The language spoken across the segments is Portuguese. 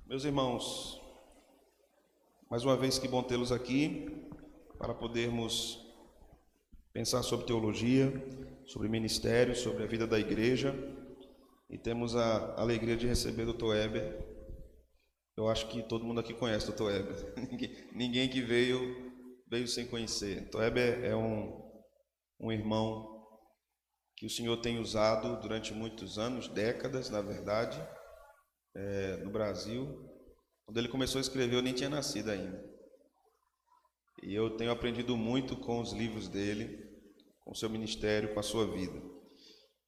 Meus irmãos, mais uma vez que bom tê-los aqui para podermos pensar sobre teologia, sobre ministério, sobre a vida da igreja, e temos a alegria de receber o Dr. Heber. Eu acho que todo mundo aqui conhece o Dr. Heber, ninguém que veio sem conhecer. Dr. Heber é um irmão que o Senhor tem usado durante muitos anos, décadas na verdade, no Brasil. Quando ele começou a escrever, eu nem tinha nascido ainda. E eu tenho aprendido muito com os livros dele, com o seu ministério, com a sua vida.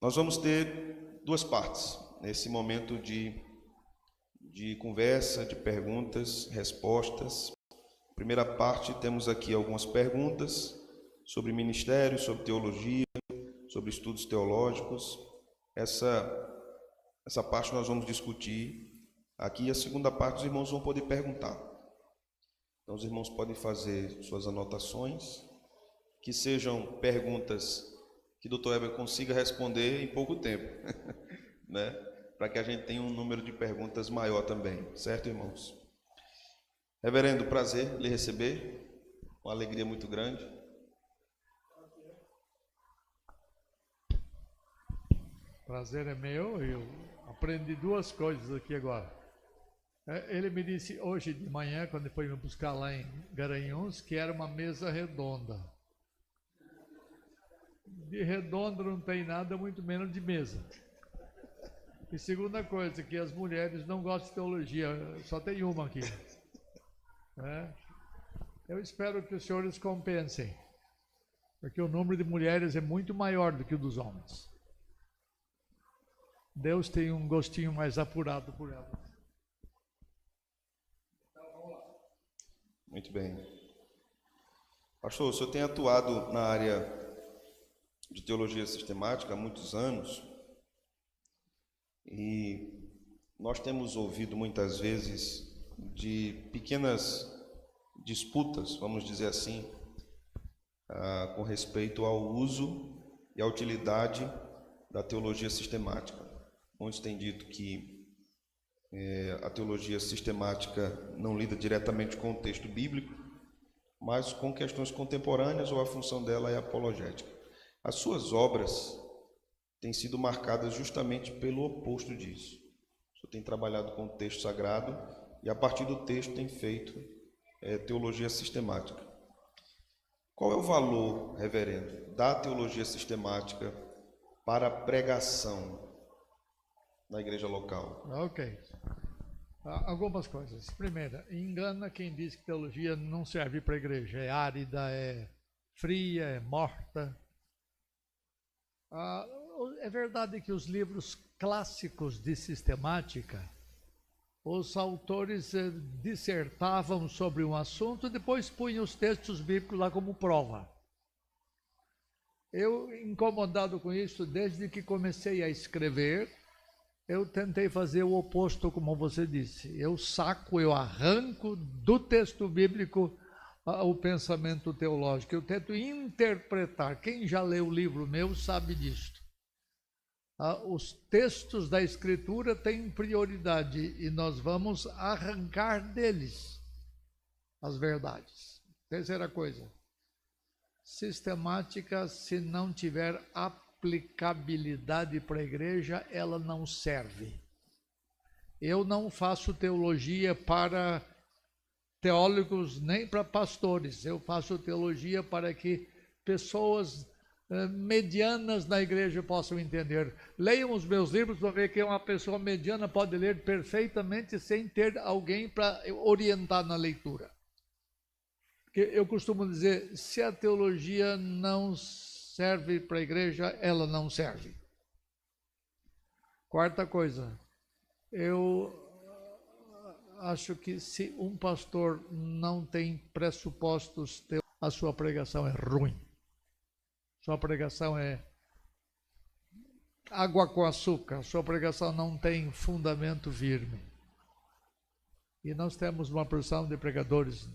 Nós vamos ter duas partes nesse momento de conversa, de perguntas, respostas. Primeira parte, temos aqui algumas perguntas sobre ministério, sobre teologia, sobre estudos teológicos. Essa parte nós vamos discutir aqui. A segunda parte, os irmãos vão poder perguntar. Então, os irmãos podem fazer suas anotações, que sejam perguntas que o Dr. Heber consiga responder em pouco tempo, né? Para que a gente tenha um número de perguntas maior também, certo, irmãos? Reverendo, prazer lhe receber, uma alegria muito grande. Prazer é meu, eu aprendi duas coisas aqui agora. Ele me disse hoje de manhã, quando foi me buscar lá em Garanhuns, que era uma mesa redonda. De redondo não tem nada, muito menos de mesa. E segunda coisa, que as mulheres não gostam de teologia, só tem uma aqui. Eu espero que os senhores compensem, porque o número de mulheres é muito maior do que o dos homens. Deus tem um gostinho mais apurado por elas. Muito bem. Pastor, o senhor tem atuado na área de teologia sistemática há muitos anos e nós temos ouvido muitas vezes de pequenas disputas, vamos dizer assim, com respeito ao uso e à utilidade da teologia sistemática. Muitos têm dito que a teologia sistemática não lida diretamente com o texto bíblico, mas com questões contemporâneas, ou a função dela é apologética. As suas obras têm sido marcadas justamente pelo oposto disso. O senhor tem trabalhado com o texto sagrado e, a partir do texto, tem feito teologia sistemática. Qual é o valor, reverendo, da teologia sistemática para a pregação na igreja local? Ok. Algumas coisas. Primeira, engana quem diz que teologia não serve para a igreja. É árida, é fria, é morta. É verdade que os livros clássicos de sistemática, os autores dissertavam sobre um assunto e depois punham os textos bíblicos lá como prova. Eu, incomodado com isso, desde que comecei a escrever, eu tentei fazer o oposto, como você disse. Eu arranco do texto bíblico o pensamento teológico. Eu tento interpretar. Quem já leu o livro meu sabe disso. Os textos da Escritura têm prioridade e nós vamos arrancar deles as verdades. Terceira coisa, sistemática, se não tiver aplicabilidade para a igreja, ela não serve. Eu não faço teologia para teólogos nem para pastores, eu faço teologia para que pessoas medianas na igreja possam entender. Leiam os meus livros para ver que uma pessoa mediana pode ler perfeitamente sem ter alguém para orientar na leitura. Porque eu costumo dizer, se a teologia não serve para a igreja, ela não serve. Quarta coisa, eu acho que se um pastor não tem pressupostos, a sua pregação é ruim. Sua pregação é água com açúcar, sua pregação não tem fundamento firme. E nós temos uma porção de pregadores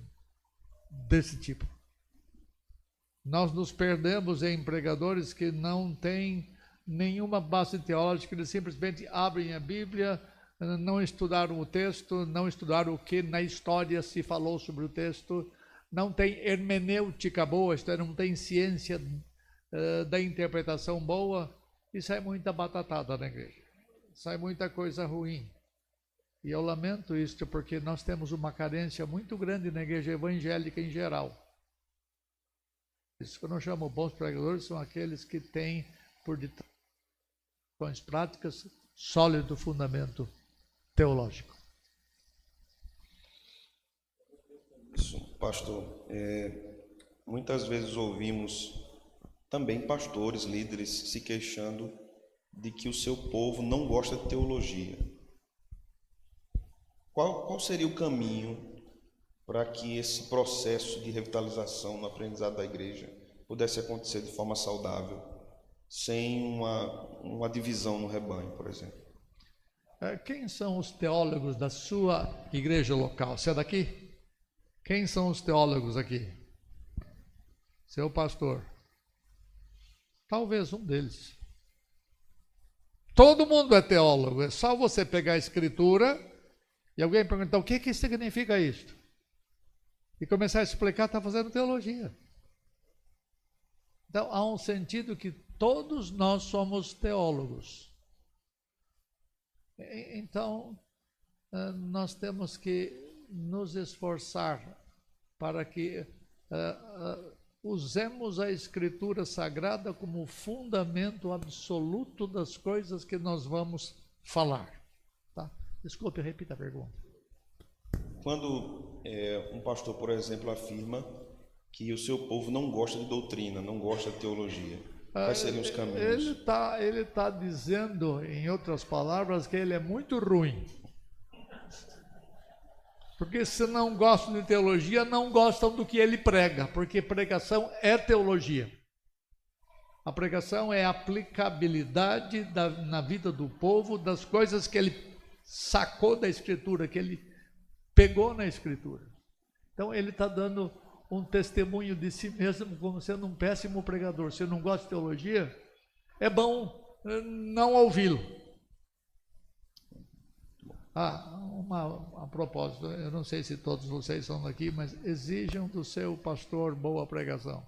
desse tipo. Nós nos perdemos em pregadores que não têm nenhuma base teológica, eles simplesmente abrem a Bíblia, não estudaram o texto, não estudaram o que na história se falou sobre o texto, não tem hermenêutica boa, isto é, não tem ciência da interpretação boa, e sai muita batatada na igreja, sai muita coisa ruim. E eu lamento isso, porque nós temos uma carência muito grande na igreja evangélica em geral. Isso que eu não chamo bons pregadores, são aqueles que têm por detrás práticas sólido fundamento teológico. Isso, pastor. Muitas vezes ouvimos também pastores, líderes se queixando de que o seu povo não gosta de teologia. Qual seria o caminho para que esse processo de revitalização no aprendizado da igreja pudesse acontecer de forma saudável, sem uma divisão no rebanho, por exemplo? Quem são os teólogos da sua igreja local? Você é daqui? Quem são os teólogos aqui? Seu pastor. Talvez um deles. Todo mundo é teólogo, é só você pegar a escritura e alguém perguntar o que significa isto. E começar a explicar, está fazendo teologia. Então, há um sentido que todos nós somos teólogos. Então, nós temos que nos esforçar para que usemos a Escritura Sagrada como fundamento absoluto das coisas que nós vamos falar. Tá? Desculpe, repita a pergunta. Quando um pastor, por exemplo, afirma que o seu povo não gosta de doutrina, não gosta de teologia, quais seriam os caminhos? Ele tá dizendo, em outras palavras, que ele é muito ruim. Porque se não gostam de teologia, não gostam do que ele prega, porque pregação é teologia. A pregação é a aplicabilidade na vida do povo das coisas que ele sacou da Escritura, que ele pegou na Escritura. Então ele está dando um testemunho de si mesmo como sendo um péssimo pregador. Se não gosta de teologia, é bom não ouvi-lo. A propósito, eu não sei se todos vocês são daqui, mas exijam do seu pastor boa pregação.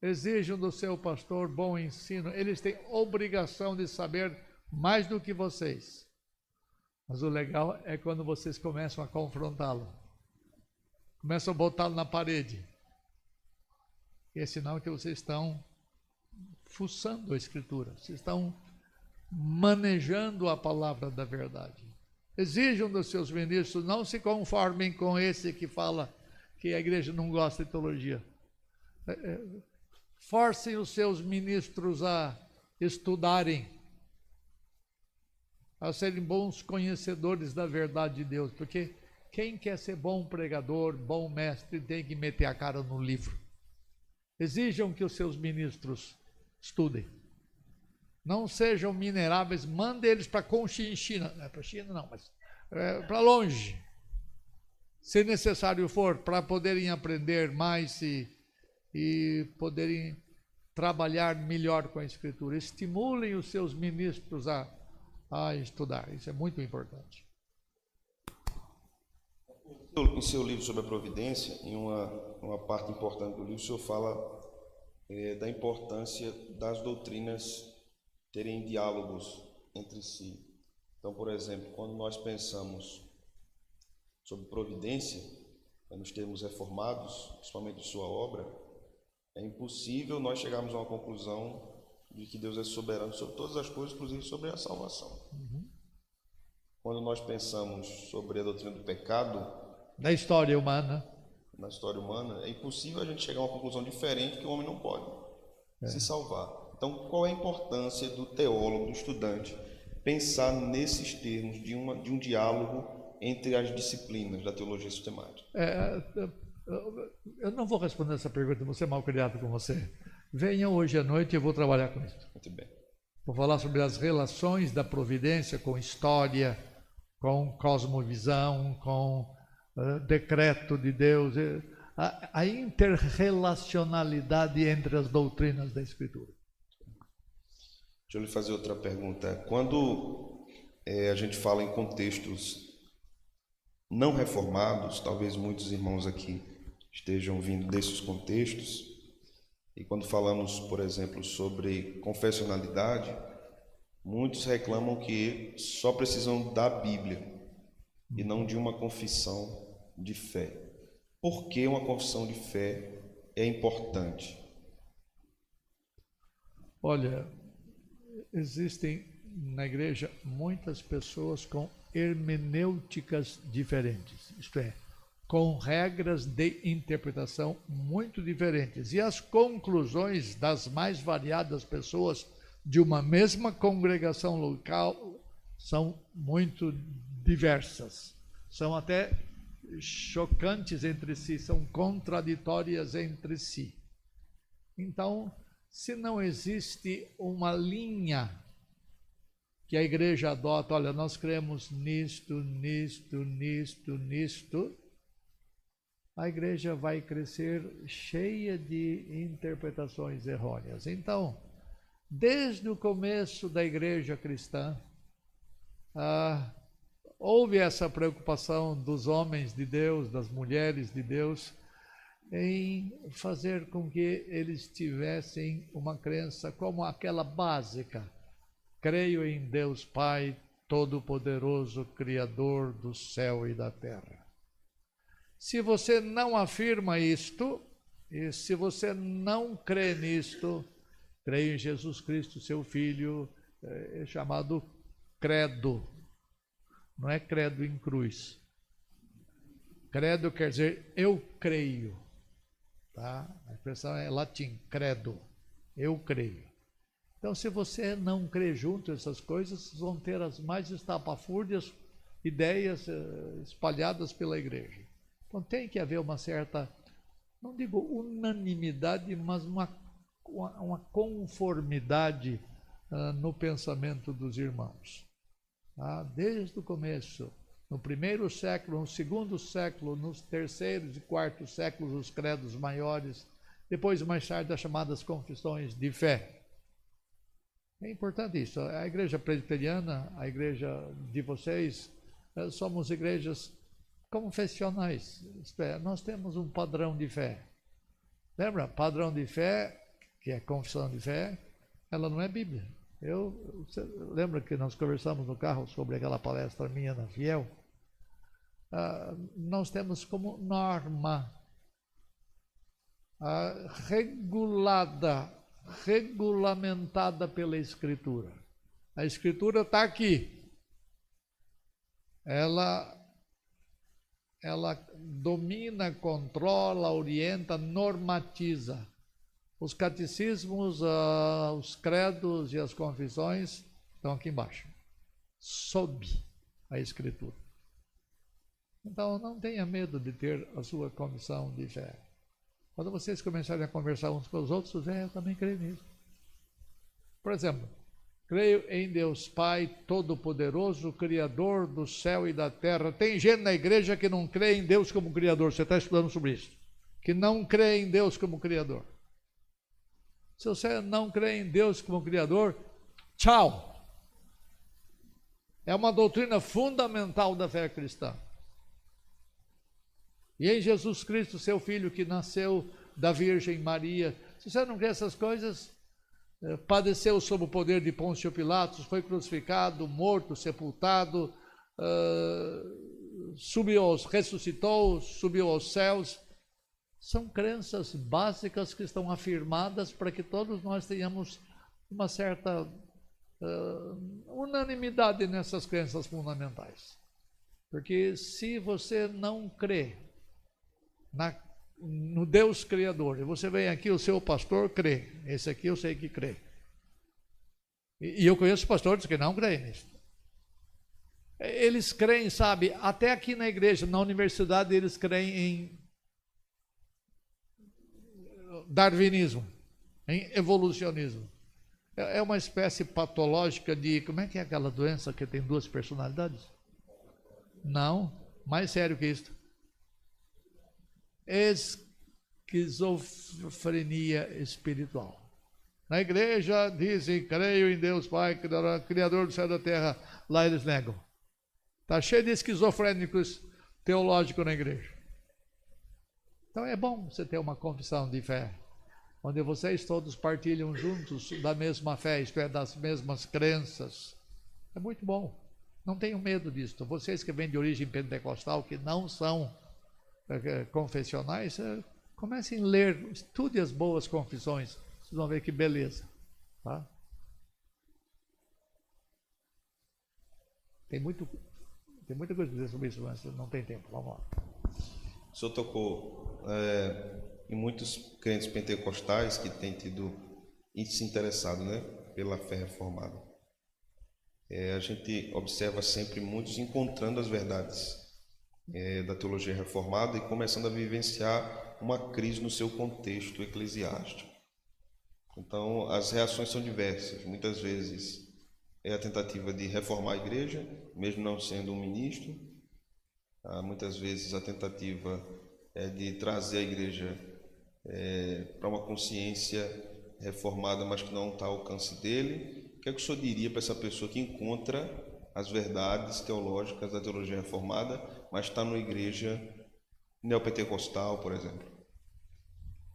Exijam do seu pastor bom ensino. Eles têm obrigação de saber mais do que vocês. Mas o legal é quando vocês começam a confrontá-lo. Começam a botá-lo na parede. E é sinal que vocês estão fuçando a Escritura. Vocês estão manejando a palavra da verdade. Exijam dos seus ministros, não se conformem com esse que fala que a igreja não gosta de teologia. Forcem os seus ministros a estudarem, a serem bons conhecedores da verdade de Deus, porque quem quer ser bom pregador, bom mestre, tem que meter a cara no livro. Exijam que os seus ministros estudem. Não sejam mineráveis, mande eles para Conchinchina, não é para a China não, mas para longe, se necessário for, para poderem aprender mais e poderem trabalhar melhor com a Escritura. Estimulem os seus ministros a estudar, isso é muito importante. Em seu livro sobre a providência, em uma parte importante do livro, o senhor fala da importância das doutrinas terem diálogos entre si. Então, por exemplo, quando nós pensamos sobre providência, nos termos reformados, principalmente de sua obra, é impossível nós chegarmos a uma conclusão de que Deus é soberano sobre todas as coisas, inclusive sobre a salvação. Quando nós pensamos sobre a doutrina do pecado, da história humana, na história humana, é impossível a gente chegar a uma conclusão diferente, que o homem não pode se salvar. Então, qual é a importância do teólogo, do estudante, pensar nesses termos de um diálogo entre as disciplinas da teologia sistemática? Eu não vou responder essa pergunta, vou ser mal criado com você. Venha hoje à noite e eu vou trabalhar com isso. Muito bem. Vou falar sobre as relações da providência com história, com cosmovisão, com decreto de Deus, a interrelacionalidade entre as doutrinas da Escritura. Deixa eu lhe fazer outra pergunta. Quando a gente fala em contextos não reformados, talvez muitos irmãos aqui estejam vindo desses contextos, e quando falamos, por exemplo, sobre confessionalidade, muitos reclamam que só precisam da Bíblia e não de uma confissão de fé. Por que uma confissão de fé é importante? Olha, existem na igreja muitas pessoas com hermenêuticas diferentes, isto é, com regras de interpretação muito diferentes. E as conclusões das mais variadas pessoas de uma mesma congregação local são muito diversas. São até chocantes entre si, são contraditórias entre si. Então, se não existe uma linha que a igreja adota, olha, nós cremos nisto, a igreja vai crescer cheia de interpretações errôneas. Então, desde o começo da igreja cristã, houve essa preocupação dos homens de Deus, das mulheres de Deus, em fazer com que eles tivessem uma crença como aquela básica: creio em Deus Pai Todo-Poderoso, Criador do céu e da terra. Se você não afirma isto, e se você não crê nisto, creio em Jesus Cristo, seu Filho, é chamado credo, não é credo em cruz. Credo quer dizer eu creio, tá? A expressão é latim, credo, eu creio. Então, se você não crê junto essas coisas, vão ter as mais estapafúrdias ideias espalhadas pela igreja. Então, tem que haver uma certa, não digo unanimidade, mas uma conformidade no pensamento dos irmãos. Tá? Desde o começo, no primeiro século, no segundo século, nos terceiros e quartos séculos, os credos maiores, depois, mais tarde, as chamadas confissões de fé. É importante isso. A igreja presbiteriana, a igreja de vocês, somos igrejas confessionais. Isto é, nós temos um padrão de fé. Lembra? Padrão de fé, que é confissão de fé, ela não é Bíblia. Você lembra que nós conversamos no carro sobre aquela palestra minha na Fiel? Nós temos como norma regulamentada pela Escritura. A Escritura está aqui. Ela domina, controla, orienta, normatiza. Os catecismos, os credos e as confissões estão aqui embaixo, sob a Escritura. Então, não tenha medo de ter a sua confissão de fé. Quando vocês começarem a conversar uns com os outros, eu também creio nisso. Por exemplo, creio em Deus Pai Todo-Poderoso, Criador do céu e da terra. Tem gente na igreja que não crê em Deus como Criador. Você está estudando sobre isso. Que não crê em Deus como Criador. Se você não crê em Deus como Criador, tchau. É uma doutrina fundamental da fé cristã. E em Jesus Cristo, seu Filho, que nasceu da Virgem Maria. Se você não crê essas coisas, padeceu sob o poder de Pôncio Pilatos, foi crucificado, morto, sepultado, ressuscitou, subiu aos céus. São crenças básicas que estão afirmadas para que todos nós tenhamos uma certa unanimidade nessas crenças fundamentais. Porque se você não crê no Deus Criador, e você vem aqui, o seu pastor crê, esse aqui eu sei que crê. E eu conheço pastores que não creem nisso. Eles creem, sabe, até aqui na igreja, na universidade, eles creem em darwinismo, em evolucionismo. É uma espécie patológica de, como é que é aquela doença que tem duas personalidades? Não, mais sério que isso. Esquizofrenia espiritual. Na igreja dizem, creio em Deus Pai, Criador do céu e da terra. Lá eles negam. Está cheio de esquizofrênicos teológicos na igreja. Então é bom você ter uma confissão de fé, onde vocês todos partilham juntos da mesma fé, isto é, das mesmas crenças. É muito bom. Não tenham medo disso. Vocês que vêm de origem pentecostal, que não são confessionais, comecem a ler, estude as boas confissões. Vocês vão ver que beleza. Tá? Tem muita coisa para dizer sobre isso, mas não tem tempo. Vamos lá. O senhor tocou em muitos crentes pentecostais que têm se interessado, né, pela fé reformada. A gente observa sempre muitos encontrando as verdades da teologia reformada e começando a vivenciar uma crise no seu contexto eclesiástico. Então, as reações são diversas. Muitas vezes é a tentativa de reformar a igreja, mesmo não sendo um ministro. Muitas vezes a tentativa é de trazer a igreja para uma consciência reformada, mas que não está ao alcance dele. O que é que o senhor diria para essa pessoa que encontra as verdades teológicas da teologia reformada, mas está numa igreja neopentecostal, por exemplo?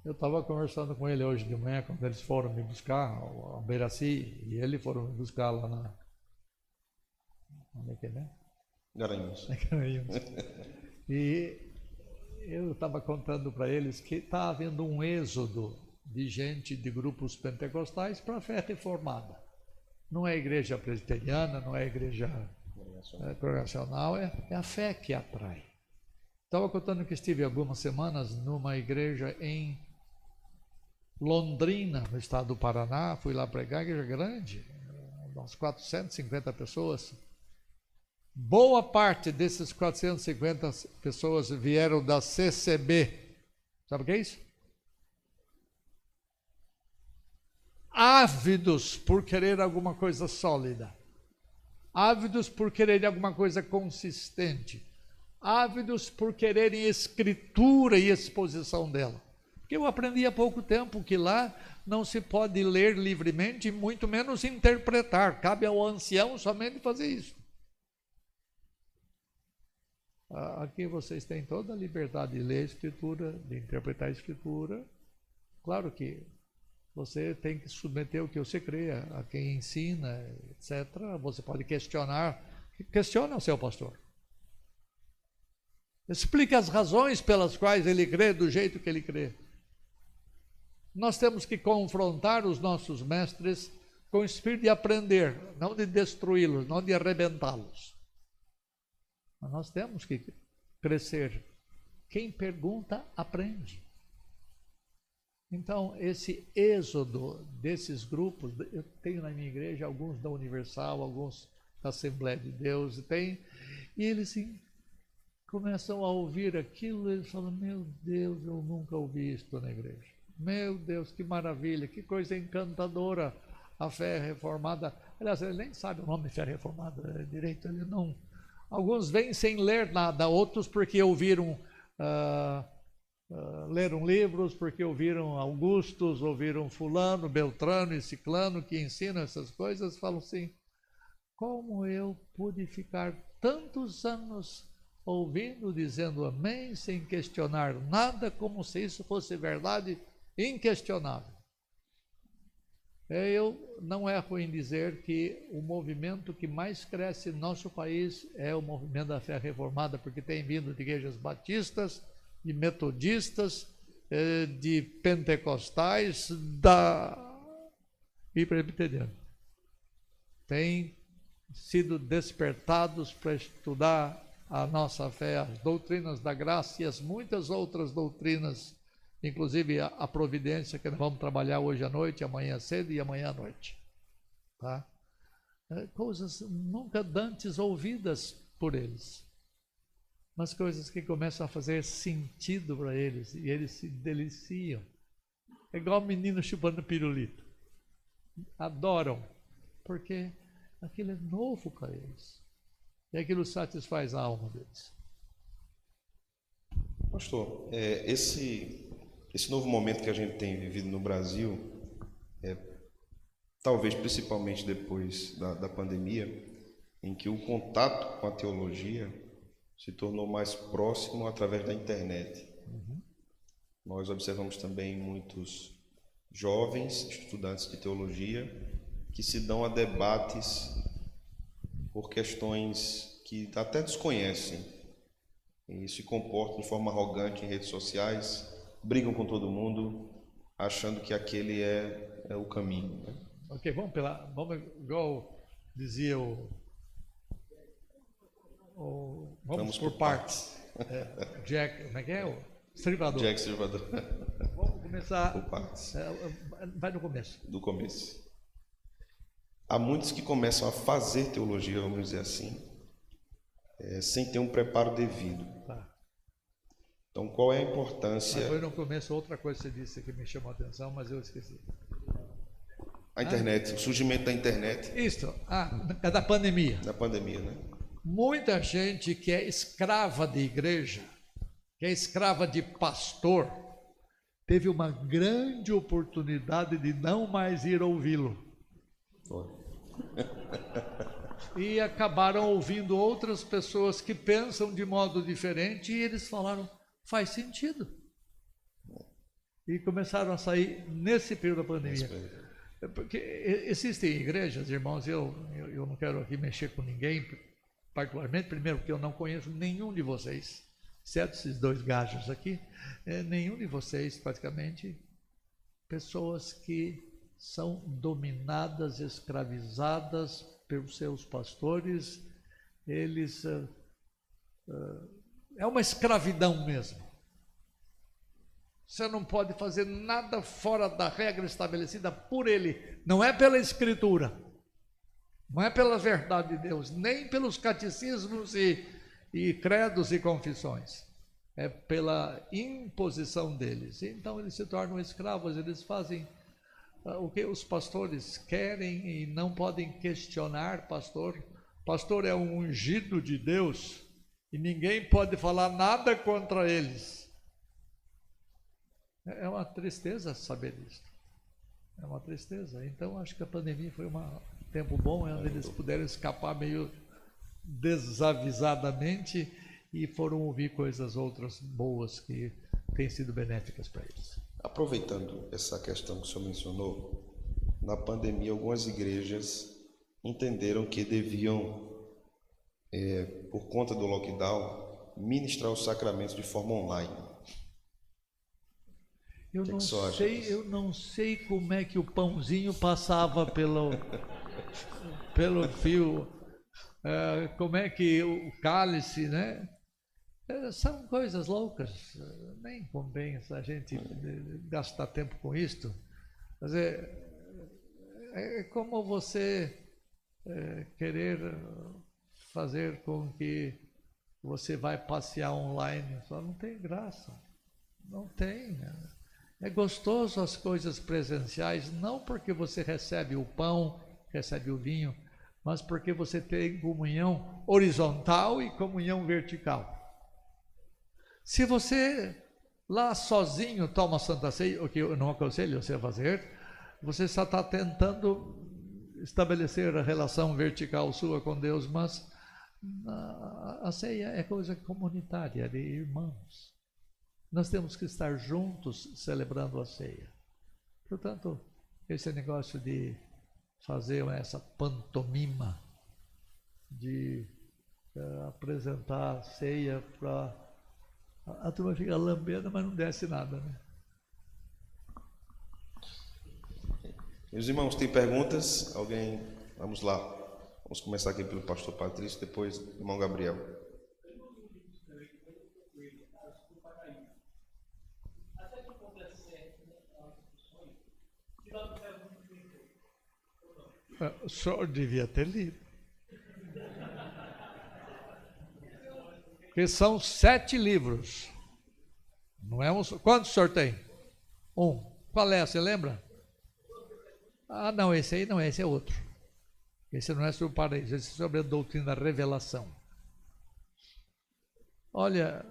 Eu estava conversando com ele hoje de manhã, quando eles foram me buscar, a Beiraci, e ele foram me buscar lá na... Onde é que é, né? Garanhuns. E eu estava contando para eles que está havendo um êxodo de gente de grupos pentecostais para a fé reformada. Não é a igreja presbiteriana, não é a igreja congregacional, é a fé que atrai. Estava contando que estive algumas semanas numa igreja em Londrina, no estado do Paraná. Fui lá pregar, igreja grande, umas 450 pessoas. Boa parte desses 450 pessoas vieram da CCB. Sabe o que é isso? Ávidos por querer alguma coisa sólida. Ávidos por querer alguma coisa consistente. Ávidos por quererem escritura e exposição dela. Porque eu aprendi há pouco tempo que lá não se pode ler livremente, muito menos interpretar. Cabe ao ancião somente fazer isso. Aqui vocês têm toda a liberdade de ler a Escritura, de interpretar a Escritura. Claro que você tem que submeter o que você crê a quem ensina, etc. Você pode questionar. Questione o seu pastor. Explique as razões pelas quais ele crê do jeito que ele crê. Nós temos que confrontar os nossos mestres com o espírito de aprender, não de destruí-los, não de arrebentá-los. Mas nós temos que crescer. Quem pergunta, aprende. Então, esse êxodo desses grupos, eu tenho na minha igreja alguns da Universal, alguns da Assembleia de Deus, e eles sim, começam a ouvir aquilo, eles falam, meu Deus, eu nunca ouvi isso na igreja. Meu Deus, que maravilha, que coisa encantadora a fé reformada. Aliás, ele nem sabe o nome fé reformada direito, ele não... Alguns vêm sem ler nada, outros porque ouviram, leram livros, porque ouviram Augustos, ouviram fulano, Beltrano e Ciclano, que ensinam essas coisas, falam assim, como eu pude ficar tantos anos ouvindo, dizendo amém, sem questionar nada, como se isso fosse verdade inquestionável. Não é ruim dizer que o movimento que mais cresce no nosso país é o movimento da fé reformada, porque tem vindo de igrejas batistas, de metodistas, de pentecostais e presbiterianos. Tem sido despertados para estudar a nossa fé, as doutrinas da graça e as muitas outras doutrinas, inclusive a providência que nós vamos trabalhar hoje à noite, amanhã cedo e amanhã à noite. Tá? Coisas nunca antes ouvidas por eles, mas coisas que começam a fazer sentido para eles e eles se deliciam. É igual menino chupando pirulito. Adoram, porque aquilo é novo para eles. E aquilo satisfaz a alma deles. Pastor, esse novo momento que a gente tem vivido no Brasil, talvez principalmente depois da pandemia, em que o contato com a teologia se tornou mais próximo através da internet. Nós observamos também muitos jovens estudantes de teologia que se dão a debates por questões que até desconhecem e se comportam de forma arrogante em redes sociais, brigam com todo mundo, achando que aquele é o caminho, né? Ok, vamos igual dizia vamos por partes. Jack, como é que é? O Estribador. Jack Estribador. Vamos começar. Por partes. Vai no começo. Do começo. Há muitos que começam a fazer teologia, vamos dizer assim, sem ter um preparo devido. Tá. Então, qual é a importância? Mas foi no começo outra coisa que você disse que me chamou a atenção, mas eu esqueci. A internet, o surgimento da internet. Isso, é da pandemia. Da pandemia, né? Muita gente que é escrava de igreja, que é escrava de pastor, teve uma grande oportunidade de não mais ir ouvi-lo. E acabaram ouvindo outras pessoas que pensam de modo diferente e eles falaram, faz sentido. E começaram a sair nesse período da pandemia. Porque existem igrejas, irmãos, eu não quero aqui mexer com ninguém, particularmente, primeiro porque eu não conheço nenhum de vocês, exceto esses dois gajos aqui, nenhum de vocês, praticamente, pessoas que são dominadas, escravizadas pelos seus pastores, eles... é uma escravidão mesmo. Você não pode fazer nada fora da regra estabelecida por ele, não é pela Escritura, não é pela verdade de Deus, nem pelos catecismos e credos e confissões, é pela imposição deles. Então eles se tornam escravos, eles fazem o que os pastores querem e não podem questionar pastor. Pastor é um ungido de Deus e ninguém pode falar nada contra eles. É uma tristeza saber disso. É uma tristeza. Então acho que a pandemia foi um tempo bom, onde eles puderam escapar meio desavisadamente e foram ouvir coisas outras boas que têm sido benéficas para eles. Aproveitando essa questão que o senhor mencionou, na pandemia algumas igrejas entenderam que deviam, por conta do lockdown, ministrar os sacramentos de forma online. Eu não sei como é que o pãozinho passava pelo fio, como é que o cálice, né? São coisas loucas, nem convém a gente gastar tempo com isto. Mas é como você querer fazer com que você vai passear online, só não tem graça, não tem. É gostoso as coisas presenciais, não porque você recebe o pão, recebe o vinho, mas porque você tem comunhão horizontal e comunhão vertical. Se você lá sozinho toma Santa Ceia, o que eu não aconselho você a fazer, você só está tentando estabelecer a relação vertical sua com Deus, mas a ceia é coisa comunitária, de irmãos. Nós temos que estar juntos celebrando a ceia. Portanto, esse negócio de fazer essa pantomima, de apresentar a ceia para... A turma fica lambendo, mas não desce nada, né? Meus irmãos, tem perguntas? Alguém? Vamos lá. Vamos começar aqui pelo pastor Patrício, depois o irmão Gabriel. O senhor devia ter lido. Porque são 7 livros. Não é um... Quantos o senhor tem? 1. Qual é? Você lembra? Ah, não, esse aí não é, esse é outro. Esse não é sobre o paraíso, esse é sobre a doutrina da revelação. Olha,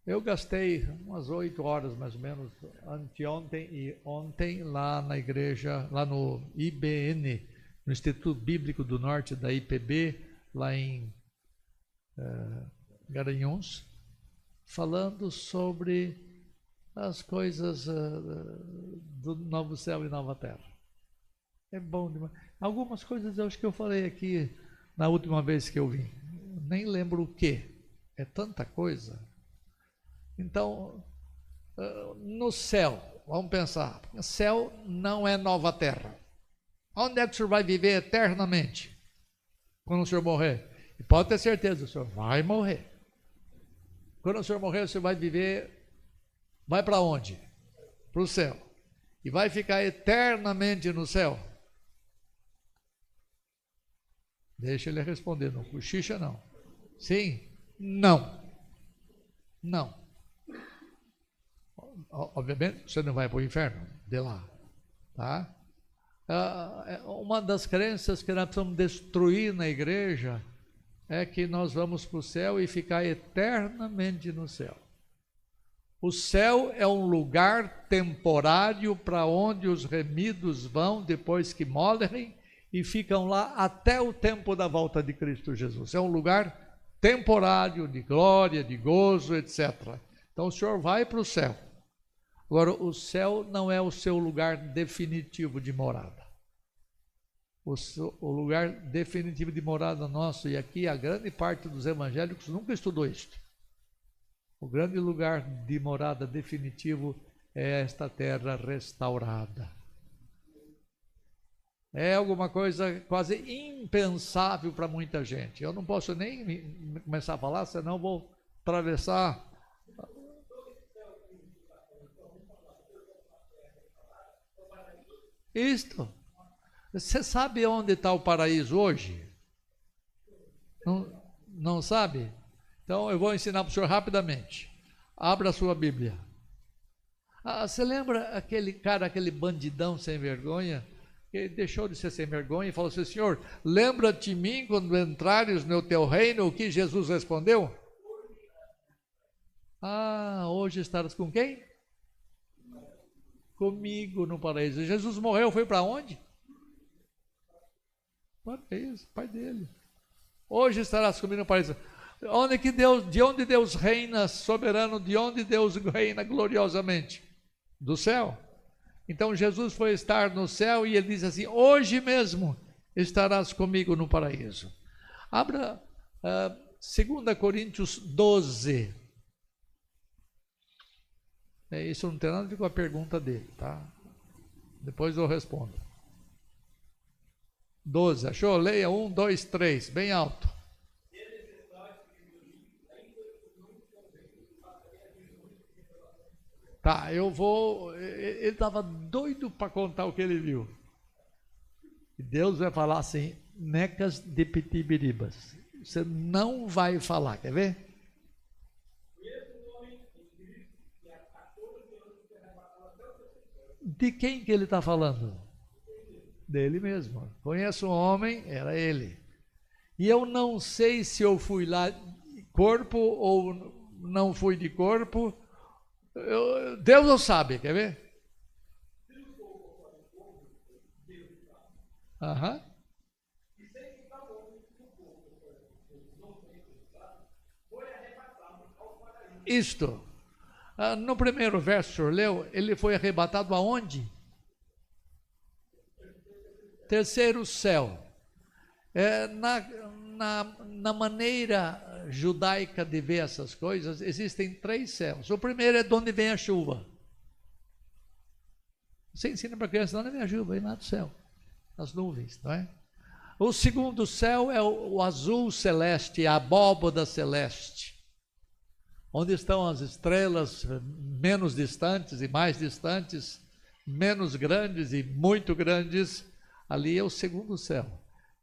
Eu gastei umas 8 horas mais ou menos anteontem e ontem lá na igreja, lá no IBN, no Instituto Bíblico do Norte da IPB, lá em Garanhuns, falando sobre as coisas do novo céu e nova terra. É bom demais. Algumas coisas eu acho que eu falei aqui na última vez que eu vim. Nem lembro o que. É tanta coisa. Então, no céu, vamos pensar, céu não é nova terra. Onde é que o senhor vai viver eternamente? Quando o senhor morrer? E pode ter certeza, o senhor vai morrer. Quando o senhor morrer, o senhor vai viver, vai para onde? Para o céu. E vai ficar eternamente no céu? Deixa ele responder, não cochicha não. Sim? Não. Não. Obviamente, você não vai para o inferno, de lá. Tá? Uma das crenças que nós precisamos destruir na igreja é que nós vamos para o céu e ficar eternamente no céu. O céu é um lugar temporário para onde os remidos vão depois que morrem e ficam lá até o tempo da volta de Cristo Jesus. É um lugar temporário, de glória, de gozo, etc. Então o senhor vai para o céu. Agora, o céu não é o seu lugar definitivo de morada. O lugar definitivo de morada nosso, e aqui a grande parte dos evangélicos nunca estudou isto. O grande lugar de morada definitivo é esta terra restaurada. É alguma coisa quase impensável para muita gente. Eu não posso nem começar a falar, senão vou atravessar. Isto. Você sabe onde está o paraíso hoje? Não sabe? Então eu vou ensinar para o senhor rapidamente. Abra a sua Bíblia. Você lembra aquele cara, aquele bandidão sem vergonha? Ele deixou de ser sem vergonha e falou assim: Senhor, lembra-te de mim quando entrares no teu reino. O que Jesus respondeu? Hoje estarás com quem? Comigo no paraíso. Jesus morreu, foi para onde? Paraíso, pai dele. Hoje estarás comigo no paraíso. De onde Deus reina soberano, de onde Deus reina gloriosamente? Do céu. Então Jesus foi estar no céu e ele diz assim: hoje mesmo estarás comigo no paraíso. Abra 2 Coríntios 12. Isso não tem nada a ver com a pergunta dele, tá? Depois eu respondo. 12, achou? Leia 1, 2, 3, bem alto. Tá, eu vou. Ele estava doido para contar o que ele viu. E Deus vai falar assim: necas de pitibiribas. Você não vai falar, quer ver? De quem que ele está falando? Dele mesmo. Conheço um homem, era ele. E eu não sei se eu fui lá de corpo ou não fui de corpo. Deus não sabe, quer ver? Isto. No primeiro verso, o senhor leu, ele foi arrebatado aonde? Terceiro céu. Na maneira judaica de ver essas coisas, existem 3 céus. O primeiro é de onde vem a chuva. Você ensina para a criança: de onde vem a chuva? Vem lá do céu, nas nuvens, não é? O segundo céu é o azul celeste, a abóbada celeste, onde estão as estrelas menos distantes e mais distantes, menos grandes e muito grandes. Ali é o segundo céu.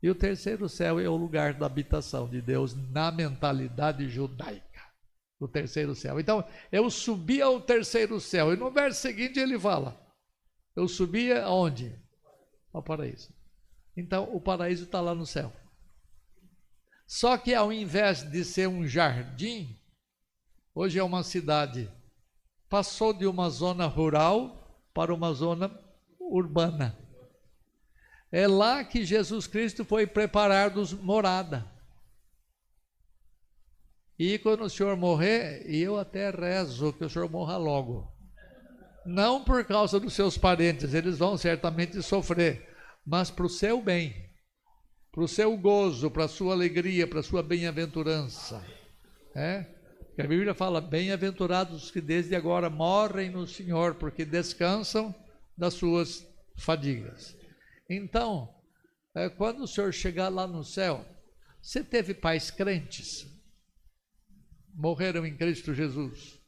E o terceiro céu é o lugar da habitação de Deus na mentalidade judaica. O terceiro céu. Então, eu subi ao terceiro céu. E no verso seguinte ele fala: eu subia aonde? Ao paraíso. Então, o paraíso está lá no céu. Só que ao invés de ser um jardim, Hoje é uma cidade. Passou de uma zona rural para uma zona urbana. É lá que Jesus Cristo foi preparar-nos morada. E quando o senhor morrer, e eu até rezo que o senhor morra logo. Não por causa dos seus parentes, eles vão certamente sofrer, mas para o seu bem, para o seu gozo, para a sua alegria, para a sua bem-aventurança. A Bíblia fala, bem-aventurados os que desde agora morrem no Senhor, porque descansam das suas fadigas. Então, quando o senhor chegar lá no céu, você teve pais crentes, morreram em Cristo Jesus,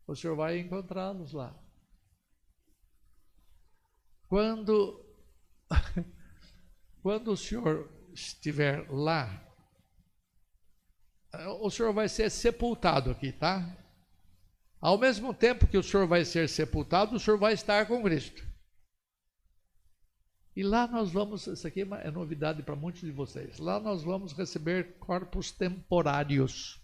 o senhor vai encontrá-los lá. Quando o senhor estiver lá, o senhor vai ser sepultado aqui, tá? Ao mesmo tempo que o senhor vai ser sepultado, o senhor vai estar com Cristo. E lá nós vamos, isso aqui é novidade para muitos de vocês, lá nós vamos receber corpos temporários.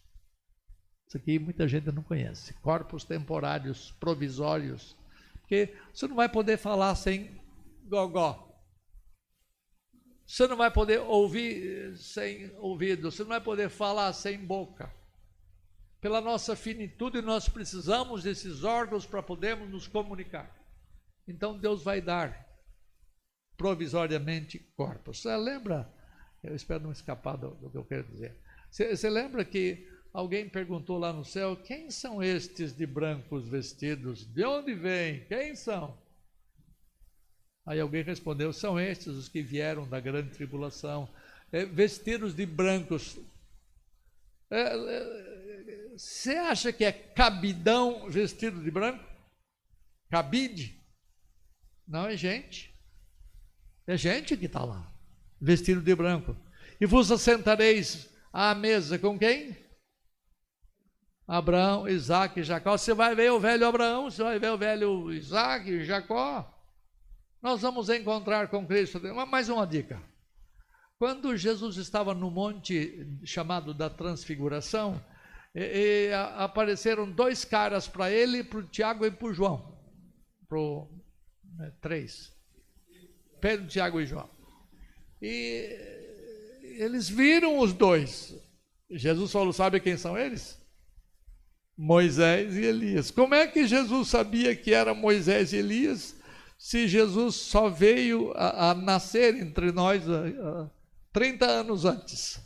Isso aqui muita gente não conhece, corpos temporários, provisórios, porque você não vai poder falar sem gogó, você não vai poder ouvir sem ouvido, você não vai poder falar sem boca. Pela nossa finitude, nós precisamos desses órgãos para podermos nos comunicar. Então Deus vai dar provisoriamente corpos. Você lembra? Eu espero não escapar do que eu quero dizer. Você lembra que alguém perguntou lá no céu, quem são estes de brancos vestidos? De onde vêm? Quem são? Aí alguém respondeu, são estes os que vieram da grande tribulação, vestidos de brancos. Você acha que é cabidão vestido de branco? Cabide? Não, é gente. É gente que está lá, vestido de branco. E vos assentareis à mesa com quem? Abraão, Isaac e Jacó. Você vai ver o velho Abraão, você vai ver o velho Isaac e Jacó. Nós vamos encontrar com Cristo. Mais uma dica. Quando Jesus estava no monte chamado da Transfiguração, apareceram dois caras para ele, para o Tiago e para o João. Três. Pedro, Tiago e João. E eles viram os dois. Jesus falou, sabe quem são eles? Moisés e Elias. Como é que Jesus sabia que era Moisés e Elias, se Jesus só veio a nascer entre nós 30 anos antes?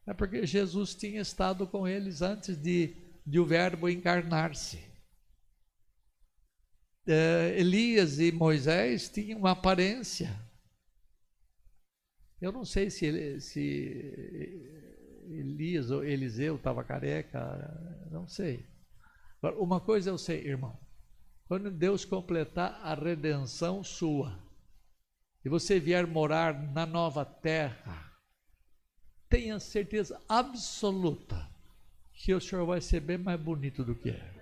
É porque Jesus tinha estado com eles antes de o verbo encarnar-se. Elias e Moisés tinham uma aparência. Eu não sei se Elias ou Eliseu estava careca, não sei. Agora, uma coisa eu sei, irmão, quando Deus completar a redenção sua, e você vier morar na nova terra, tenha certeza absoluta que o senhor vai ser bem mais bonito do que é.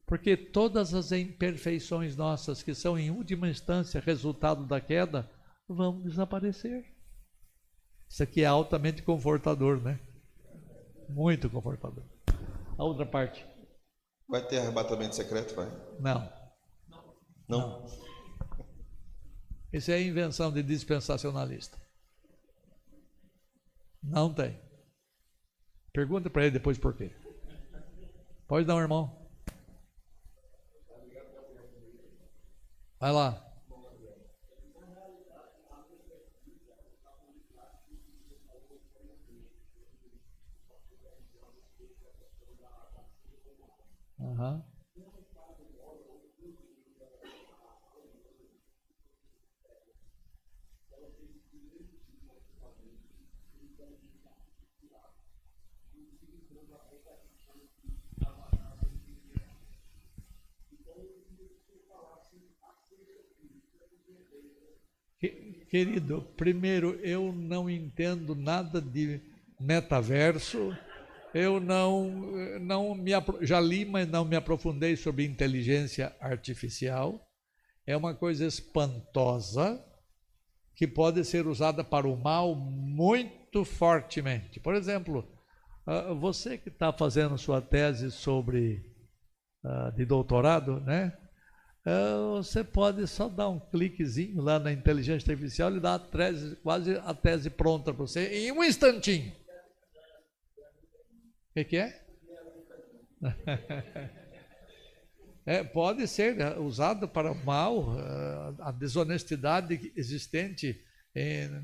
Porque todas as imperfeições nossas, que são em última instância resultado da queda, vão desaparecer. Isso aqui é altamente confortador, né? Muito confortador. A outra parte. Vai ter arrebatamento secreto, vai? Não. Não? Isso é invenção de dispensacionalista. Não tem. Pergunta para ele depois por quê. Pode dar, irmão. Vai lá. Uhum. Querido, primeiro, eu não entendo nada de metaverso, eu já li, mas não me aprofundei sobre inteligência artificial. É uma coisa espantosa, que pode ser usada para o mal muito muito fortemente. Por exemplo, você que está fazendo sua tese de doutorado, né? Você pode só dar um cliquezinho lá na inteligência artificial e dar quase a tese pronta para você em um instantinho. O que é? Pode ser usado para o mal. A desonestidade existente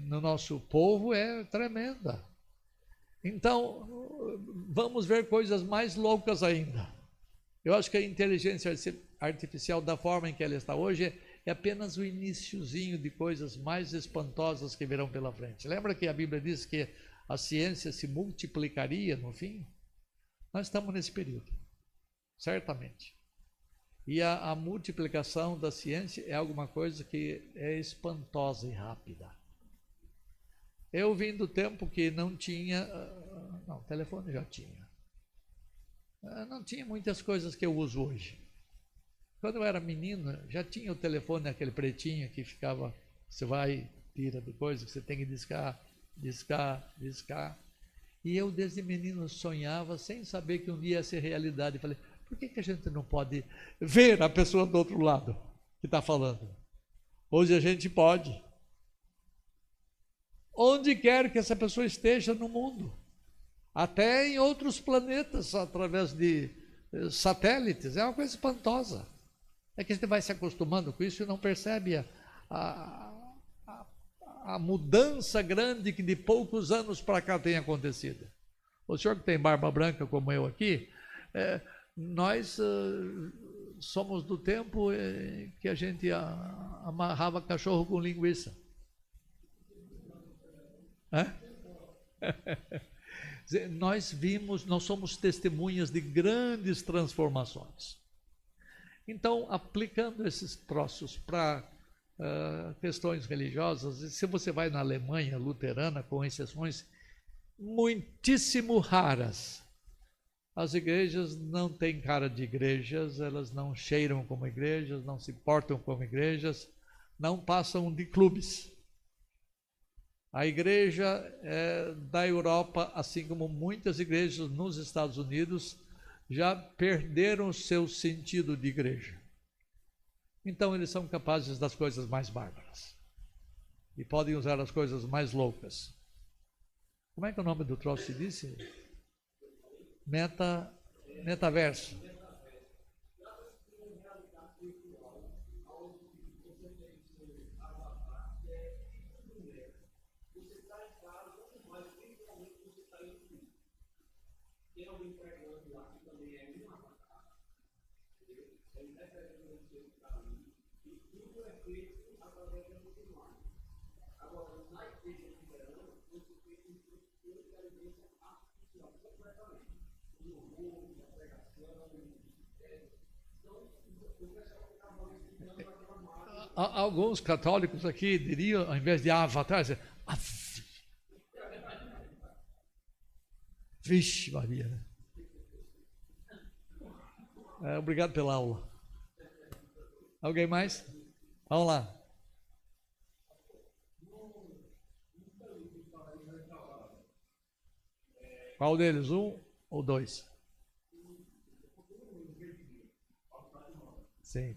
no nosso povo é tremenda. Então, vamos ver coisas mais loucas ainda. Eu acho que a inteligência artificial, da forma em que ela está hoje, é apenas o iniciozinho de coisas mais espantosas que virão pela frente. Lembra que a Bíblia diz que a ciência se multiplicaria no fim? Nós estamos nesse período, certamente. E a multiplicação da ciência é alguma coisa que é espantosa e rápida. Eu vim do tempo que não tinha... Não, telefone já tinha. Não tinha muitas coisas que eu uso hoje. Quando eu era menino, já tinha o telefone, aquele pretinho que ficava... Você vai, tira de coisa que você tem que discar. E eu, desde menino, sonhava sem saber que um dia ia ser realidade. Falei, por que a gente não pode ver a pessoa do outro lado que está falando? Hoje a gente pode. Onde quer que essa pessoa esteja no mundo. Até em outros planetas, através de satélites. É uma coisa espantosa. É que a gente vai se acostumando com isso e não percebe a mudança grande que de poucos anos para cá tem acontecido. O senhor que tem barba branca como eu aqui, nós somos do tempo que a gente amarrava cachorro com linguiça. Nós somos testemunhas de grandes transformações. Então, aplicando esses troços para questões religiosas, se você vai na Alemanha luterana, com exceções muitíssimo raras, as igrejas não têm cara de igrejas, elas não cheiram como igrejas, não se portam como igrejas, não passam de clubes. A igreja da Europa, assim como muitas igrejas nos Estados Unidos, já perderam o seu sentido de igreja. Então eles são capazes das coisas mais bárbaras. E podem usar as coisas mais loucas. Como é que é o nome do troço que disse? Metaverso. Alguns católicos aqui diriam, ao invés de avatar, vixe Maria, né? Obrigado pela aula. Alguém mais? Vamos lá. Qual deles? Um ou dois? Sim.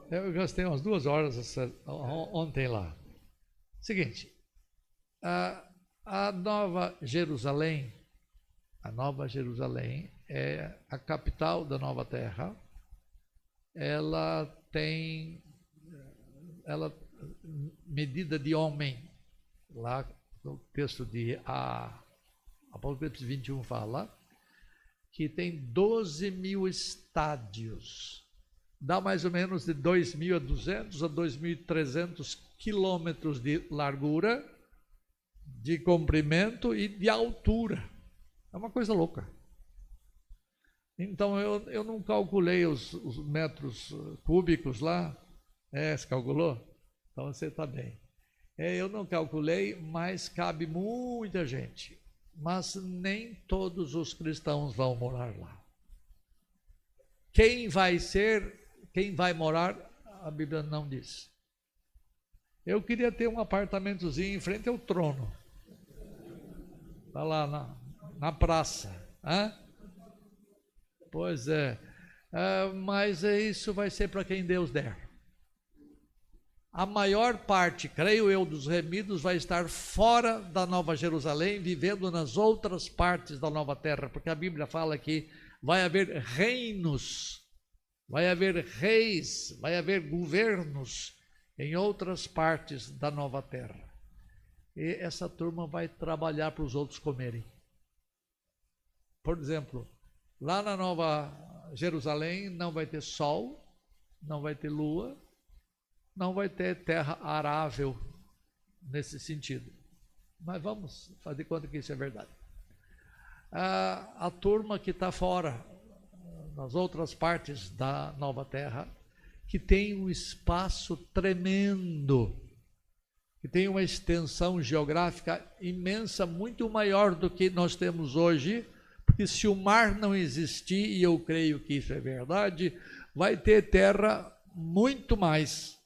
Eu gastei umas 2 horas ontem lá. Seguinte, a Nova Jerusalém é a capital da Nova Terra. Ela medida de homem, lá no texto de Apocalipse 21 fala que tem 12 mil estádios. Dá mais ou menos de 2.200 a 2.300 quilômetros de largura, de comprimento e de altura. É uma coisa louca. Então eu não calculei os metros cúbicos lá. Você calculou? Então você está bem. Eu não calculei, mas cabe muita gente. Mas nem todos os cristãos vão morar lá. Quem vai morar, a Bíblia não diz. Eu queria ter um apartamentozinho em frente ao trono. Está lá na praça. Pois é. Mas isso vai ser para quem Deus der. A maior parte, creio eu, dos remidos vai estar fora da Nova Jerusalém, vivendo nas outras partes da Nova Terra, porque a Bíblia fala que vai haver reinos, vai haver reis, vai haver governos em outras partes da Nova Terra. E essa turma vai trabalhar para os outros comerem. Por exemplo, lá na Nova Jerusalém não vai ter sol, não vai ter lua, não vai ter terra arável nesse sentido. Mas vamos fazer conta que isso é verdade. A turma que está fora, nas outras partes da Nova Terra, que tem um espaço tremendo, que tem uma extensão geográfica imensa, muito maior do que nós temos hoje, porque se o mar não existir, e eu creio que isso é verdade, vai ter terra muito mais.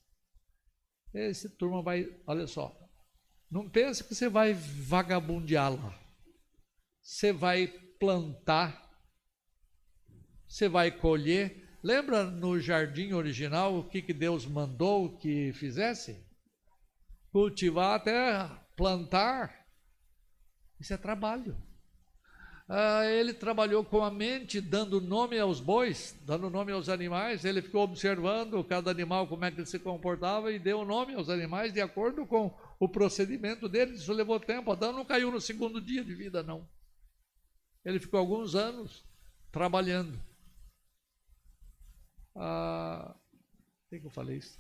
Esse turma vai, olha só, não pense que você vai vagabundear lá. Você vai plantar, você vai colher. Lembra no jardim original o que Deus mandou que fizesse? Cultivar a terra, plantar. Isso é trabalho. Ele trabalhou com a mente, dando nome aos bois, dando nome aos animais. Ele ficou observando cada animal, como é que ele se comportava, e deu nome aos animais de acordo com o procedimento deles. Isso levou tempo. Adão não caiu no segundo dia de vida, não. Ele ficou alguns anos trabalhando. Por que eu falei isso?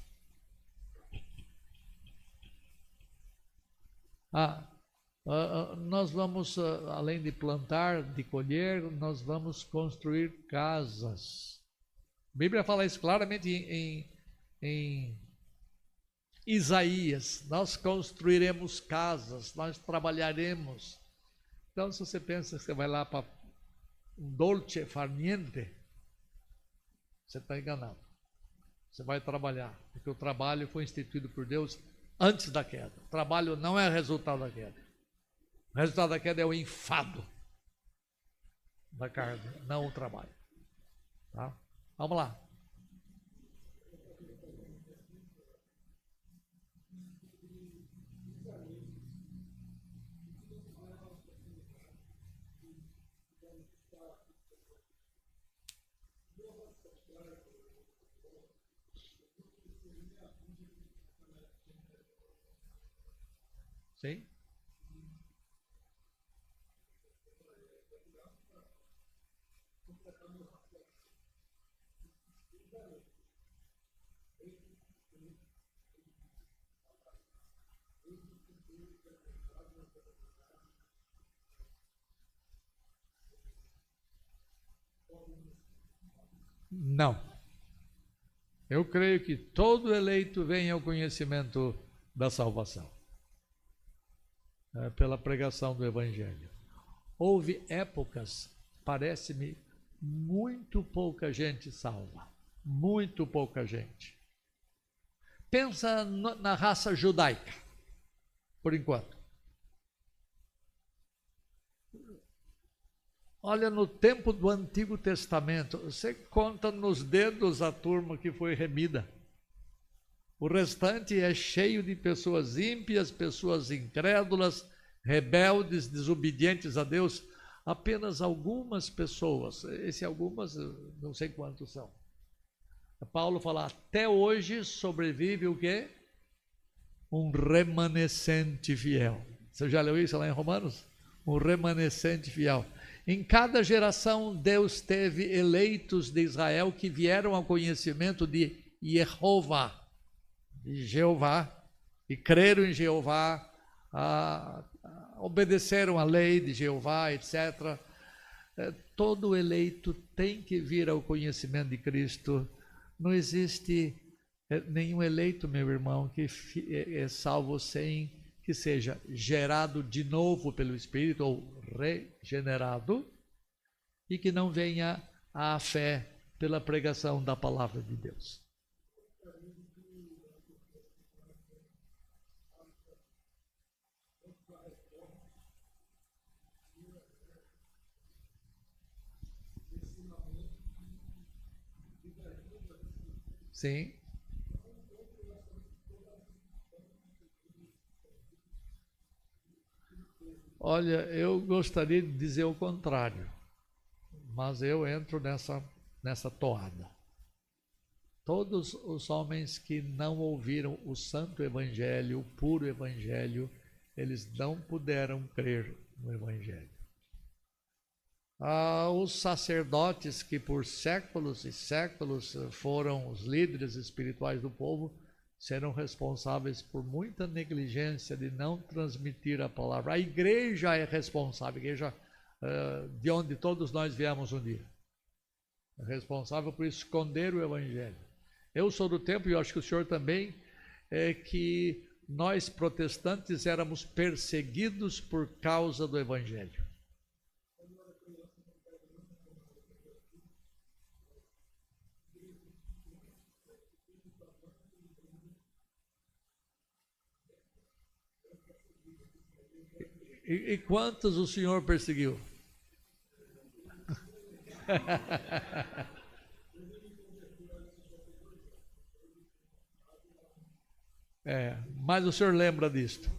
Nós vamos, além de plantar, de colher, nós vamos construir casas. A Bíblia fala isso claramente em Isaías. Nós construiremos casas, nós trabalharemos. Então, se você pensa que você vai lá para um dolce far niente, você está enganado. Você vai trabalhar, porque o trabalho foi instituído por Deus antes da queda. O trabalho não é resultado da queda. O resultado da queda é o enfado da carne, não o trabalho. Tá? Vamos lá. Sim? Não. Eu creio que todo eleito vem ao conhecimento da salvação, pela pregação do Evangelho. Houve épocas, parece-me, muito pouca gente salva. Muito pouca gente. Pensa na raça judaica, por enquanto. Olha, no tempo do Antigo Testamento, você conta nos dedos a turma que foi remida. O restante é cheio de pessoas ímpias, pessoas incrédulas, rebeldes, desobedientes a Deus. Apenas algumas pessoas, algumas, não sei quantos são. Paulo fala, até hoje sobrevive o quê? Um remanescente fiel. Você já leu isso lá em Romanos? um remanescente fiel. Em cada geração, Deus teve eleitos de Israel que vieram ao conhecimento de Jeová, e creram em Jeová, obedeceram à lei de Jeová, etc. Todo eleito tem que vir ao conhecimento de Cristo. Não existe nenhum eleito, meu irmão, que é salvo sem que seja gerado de novo pelo Espírito ou regenerado e que não venha à fé pela pregação da palavra de Deus. Sim. Olha, eu gostaria de dizer o contrário, mas eu entro nessa toada. Todos os homens que não ouviram o santo evangelho, o puro evangelho, eles não puderam crer no evangelho. Os sacerdotes que por séculos e séculos foram os líderes espirituais do povo, serão responsáveis por muita negligência de não transmitir a palavra. A igreja é responsável, a igreja de onde todos nós viemos um dia. É responsável por esconder o evangelho. Eu sou do tempo, e eu acho que o senhor também, que nós protestantes éramos perseguidos por causa do evangelho. E quantos o senhor perseguiu? Mas o senhor lembra disto?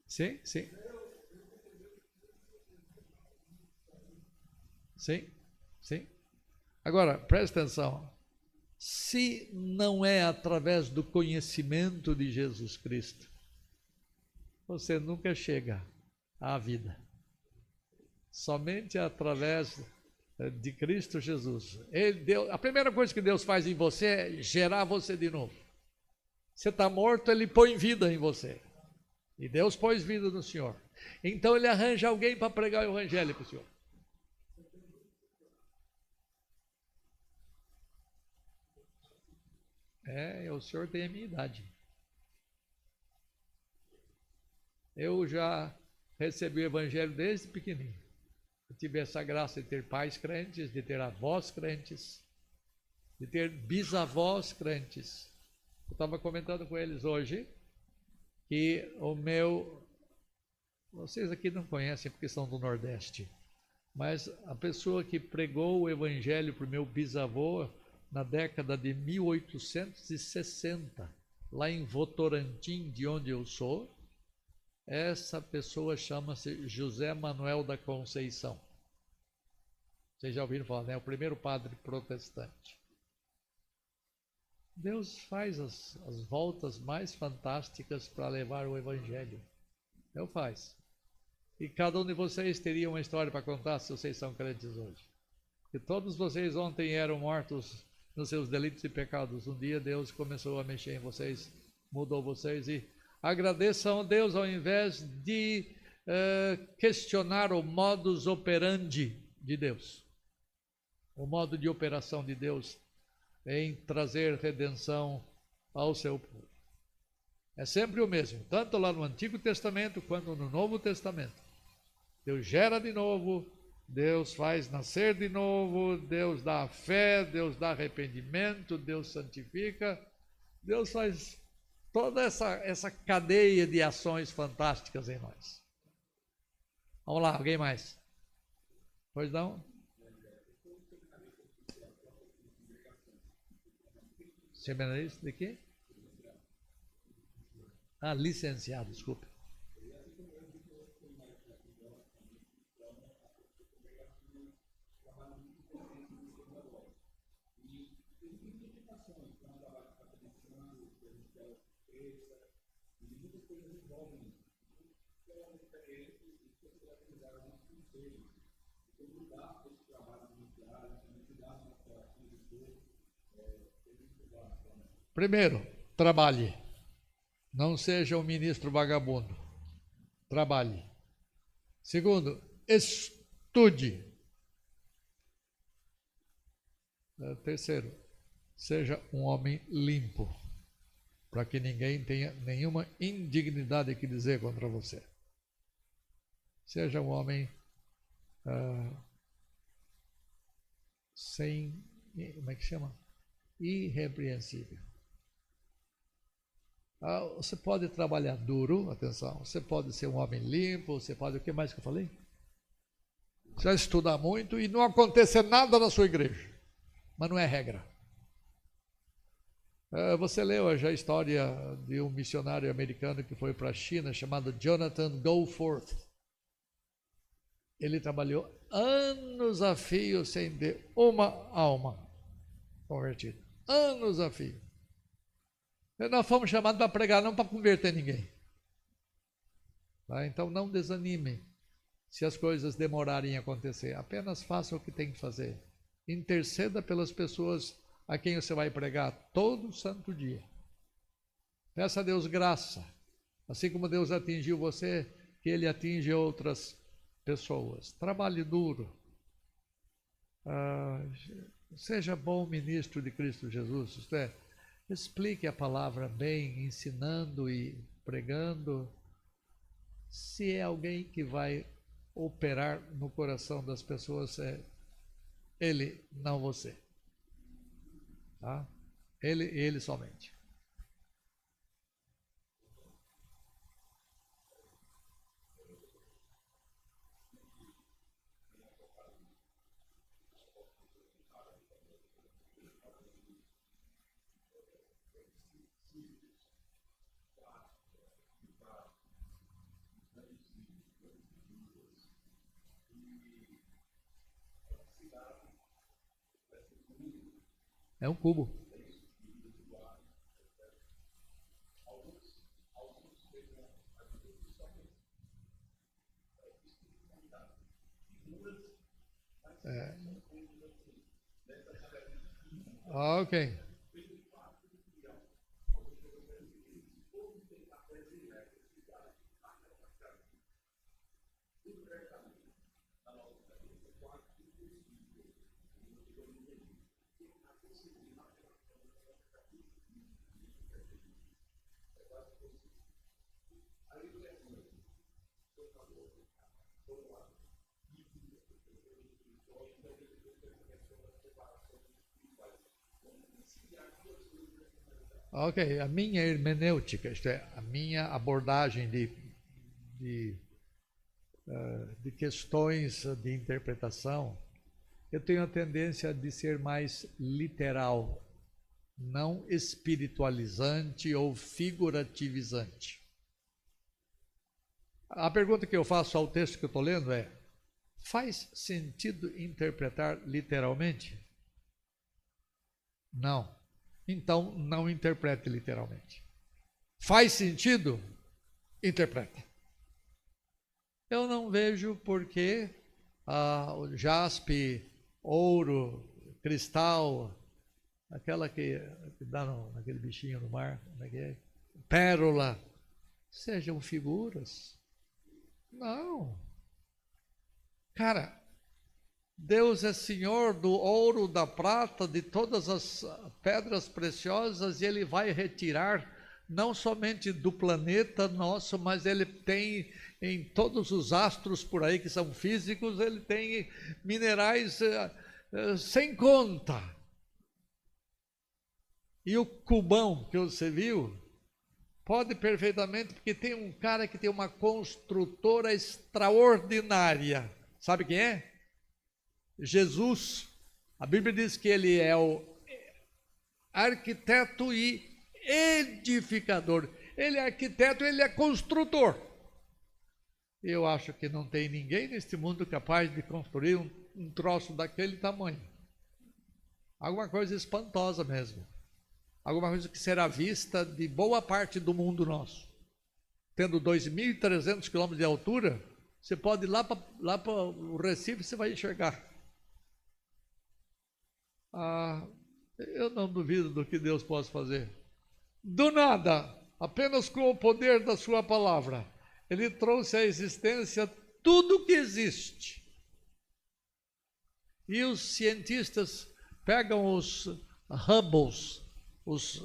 Sim, sim. Sim, sim. Agora, presta atenção. Se não é através do conhecimento de Jesus Cristo, você nunca chega à vida. Somente através de Cristo Jesus. A primeira coisa que Deus faz em você é gerar você de novo. Você está morto, Ele põe vida em você. E Deus pôs vida no Senhor. Então Ele arranja alguém para pregar o evangelho para o Senhor. O senhor tem a minha idade. Eu já recebi o evangelho desde pequenininho. Eu tive essa graça de ter pais crentes, de ter avós crentes, de ter bisavós crentes. Eu estava comentando com eles hoje que vocês aqui não conhecem porque são do Nordeste, mas a pessoa que pregou o evangelho para o meu bisavô na década de 1860, lá em Votorantim, de onde eu sou, essa pessoa chama-se José Manuel da Conceição. Vocês já ouviram falar, né? O primeiro padre protestante. Deus faz as voltas mais fantásticas para levar o evangelho. Deus faz. E cada um de vocês teria uma história para contar se vocês são crentes hoje. E todos vocês ontem eram mortos nos seus delitos e pecados. Um dia Deus começou a mexer em vocês, mudou vocês, e agradeçam a Deus ao invés de questionar o modus operandi de Deus, o modo de operação de Deus em trazer redenção ao seu povo. É sempre o mesmo, tanto lá no Antigo Testamento quanto no Novo Testamento. Deus gera de novo, Deus faz nascer de novo, Deus dá fé, Deus dá arrependimento, Deus santifica, Deus faz toda essa cadeia de ações fantásticas em nós. Vamos lá, alguém mais? Pois não? Seminarista de quê? Licenciado, desculpe. Primeiro, trabalhe. Não seja um ministro vagabundo. Trabalhe. Segundo, estude. Terceiro, seja um homem limpo, para que ninguém tenha nenhuma indignidade que dizer contra você. Seja um homem sem, como é que chama? Irrepreensível. Você pode trabalhar duro, atenção, você pode ser um homem limpo, você pode, o que mais que eu falei? Você vai estudar muito e não acontecer nada na sua igreja, mas não é regra. Você leu já a história de um missionário americano que foi para a China, chamado Jonathan Goforth. Ele trabalhou anos a fio sem ter uma alma convertida. Anos a fio. Nós fomos chamados para pregar, não para converter ninguém. Tá? Então não desanime se as coisas demorarem a acontecer. Apenas faça o que tem que fazer. Interceda pelas pessoas a quem você vai pregar todo santo dia. Peça a Deus graça. Assim como Deus atingiu você, que Ele atinge outras pessoas. Trabalhe duro. Seja bom ministro de Cristo Jesus. Isto é, explique a palavra bem, ensinando e pregando. Se é alguém que vai operar no coração das pessoas, é Ele, não você. Tá? Ele somente. É um cubo. Ok. Ok, a minha hermenêutica, isto é, a minha abordagem de questões de interpretação, eu tenho a tendência de ser mais literal, não espiritualizante ou figurativizante. A pergunta que eu faço ao texto que eu estou lendo é: faz sentido interpretar literalmente? Não. Então, não interprete literalmente. Faz sentido? Interprete. Eu não vejo porque o jaspe, ouro, cristal, aquela que dá naquele bichinho no mar, como é que é? Pérola, sejam figuras. Não. Cara, Deus é Senhor do ouro, da prata, de todas as pedras preciosas, e Ele vai retirar não somente do planeta nosso, mas Ele tem em todos os astros por aí que são físicos, Ele tem minerais sem conta. E o cubão que você viu, pode perfeitamente, porque tem um cara que tem uma construtora extraordinária. Sabe quem é? Jesus. A Bíblia diz que ele é o arquiteto e edificador. Ele é arquiteto, ele é construtor. Eu acho que não tem ninguém neste mundo capaz de construir um troço daquele tamanho. Alguma coisa espantosa mesmo. Alguma coisa que será vista de boa parte do mundo nosso. Tendo 2.300 quilômetros de altura, você pode ir lá para o Recife, você vai enxergar. Eu não duvido do que Deus possa fazer. Do nada, apenas com o poder da sua palavra, Ele trouxe à existência tudo que existe. E os cientistas pegam os Hubbles, os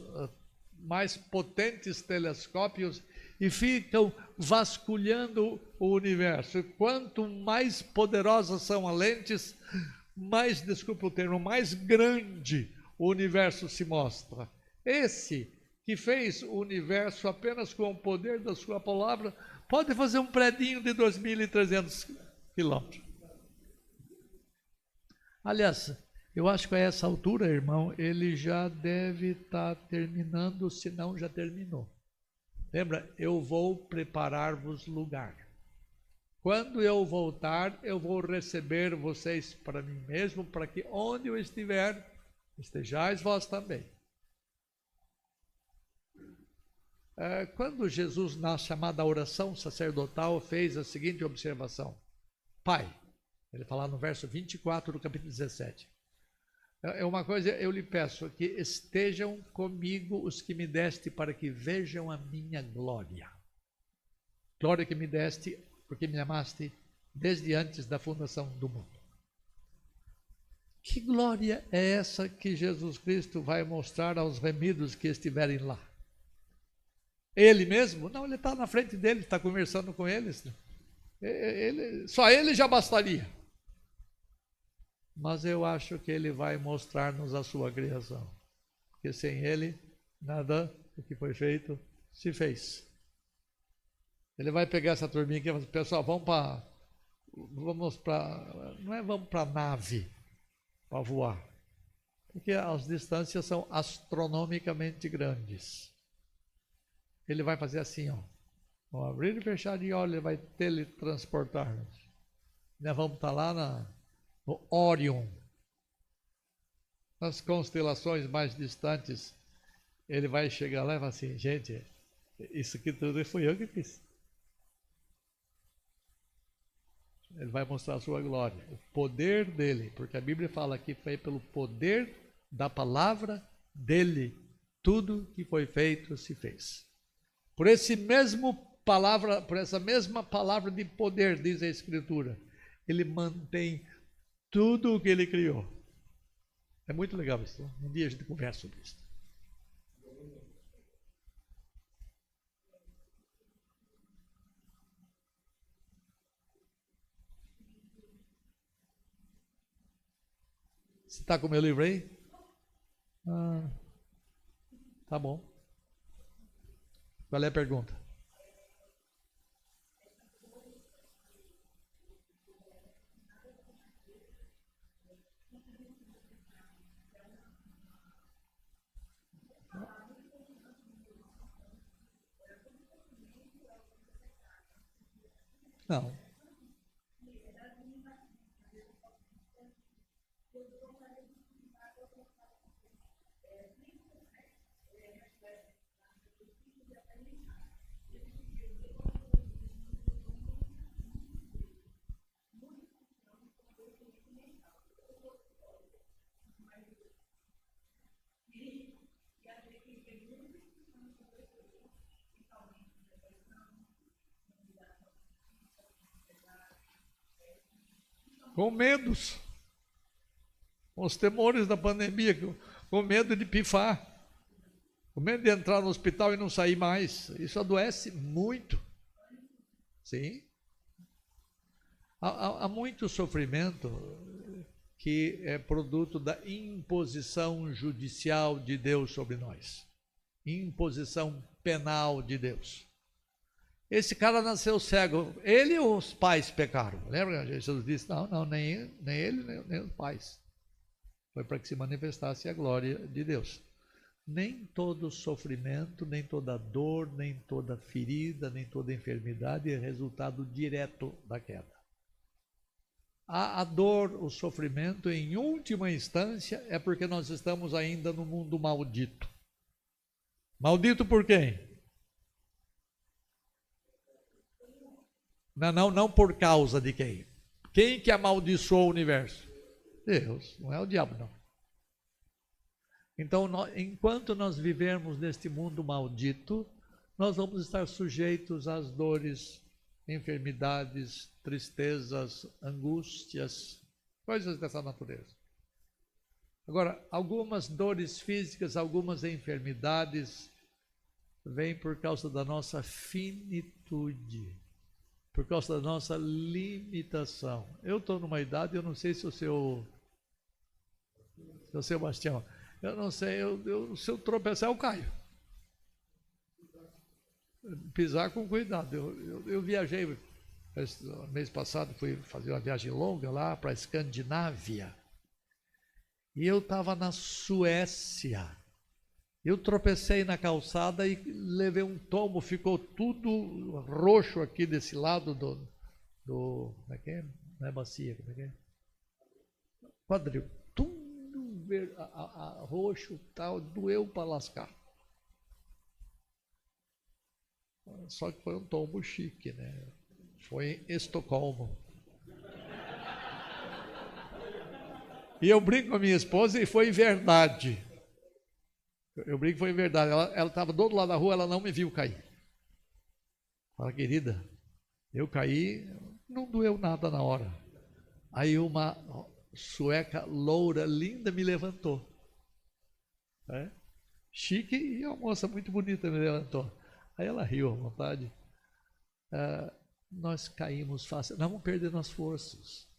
mais potentes telescópios, e ficam vasculhando o universo. E quanto mais poderosas são as lentes, mais, desculpa o termo, mais grande o universo se mostra. Esse que fez o universo apenas com o poder da sua palavra, pode fazer um predinho de 2.300 quilômetros. Aliás, eu acho que a essa altura, irmão, ele já deve estar terminando, se não já terminou. Lembra? Eu vou preparar-vos lugar. Quando eu voltar, eu vou receber vocês para mim mesmo, para que onde eu estiver, estejais vós também. Quando Jesus, na chamada oração sacerdotal, fez a seguinte observação: Pai, ele fala no verso 24 do capítulo 17, é uma coisa, eu lhe peço, que estejam comigo os que me deste, para que vejam a minha glória. Glória que me deste, porque me amaste desde antes da fundação do mundo. Que glória é essa que Jesus Cristo vai mostrar aos remidos que estiverem lá? Ele mesmo? Não, ele está na frente deles, está conversando com eles. Só ele já bastaria. Mas eu acho que ele vai mostrar-nos a sua criação. Porque sem ele, nada do que foi feito se fez. Ele vai pegar essa turminha aqui e falar: pessoal, vamos para a nave para voar. Porque as distâncias são astronomicamente grandes. Ele vai fazer assim, ó. Vamos abrir e fechar de olho, ele vai teletransportar-nos. Nós vamos estar lá no Órion, nas constelações mais distantes. Ele vai chegar lá e falar assim: gente, isso aqui tudo fui eu que fiz. Ele vai mostrar a sua glória, o poder dele, porque a Bíblia fala que foi pelo poder da palavra dele, tudo que foi feito se fez. Por essa mesma palavra de poder, diz a Escritura, ele mantém tudo o que ele criou. É muito legal isso. Um dia a gente conversa sobre isso. Você está com o meu livro aí? Tá bom. Qual é a pergunta? Não. Com medos, com os temores da pandemia, com medo de pifar, com medo de entrar no hospital e não sair mais. Isso adoece muito. Sim. Há muito sofrimento que é produto da imposição judicial de Deus sobre nós. Imposição penal de Deus. Esse cara nasceu cego, ele ou os pais pecaram? Lembra? Jesus disse: não, nem ele, nem os pais. Foi para que se manifestasse a glória de Deus. Nem todo sofrimento, nem toda dor, nem toda ferida, nem toda enfermidade é resultado direto da queda. A dor, o sofrimento, em última instância, é porque nós estamos ainda no mundo maldito. Maldito por quem? Não por causa de quem. Quem que amaldiçoou o universo? Deus, não é o diabo, não. Então, enquanto nós vivermos neste mundo maldito, nós vamos estar sujeitos às dores, enfermidades, tristezas, angústias, coisas dessa natureza. Agora, algumas dores físicas, algumas enfermidades vêm por causa da nossa finitude, por causa da nossa limitação. Eu estou numa idade, eu não sei se o seu Sebastião, eu não sei, se eu tropeçar eu caio. Pisar com cuidado. Eu viajei, mês passado, fui fazer uma viagem longa lá para a Escandinávia. E eu estava na Suécia. Eu tropecei na calçada e levei um tombo, ficou tudo roxo aqui desse lado do como é que é? Não é bacia, como é que é? Quadril. Tudo roxo, tal, doeu para lascar. Só que foi um tombo chique, né? Foi em Estocolmo. E eu brinco com a minha esposa e foi verdade. Eu brinco que foi verdade. Ela estava do outro lado da rua, ela não me viu cair. Fala, querida, eu caí, não doeu nada na hora. Aí uma sueca loura, linda, me levantou. É? Chique e uma moça muito bonita me levantou. Aí ela riu à vontade. Nós caímos fácil, não vamos perder as forças.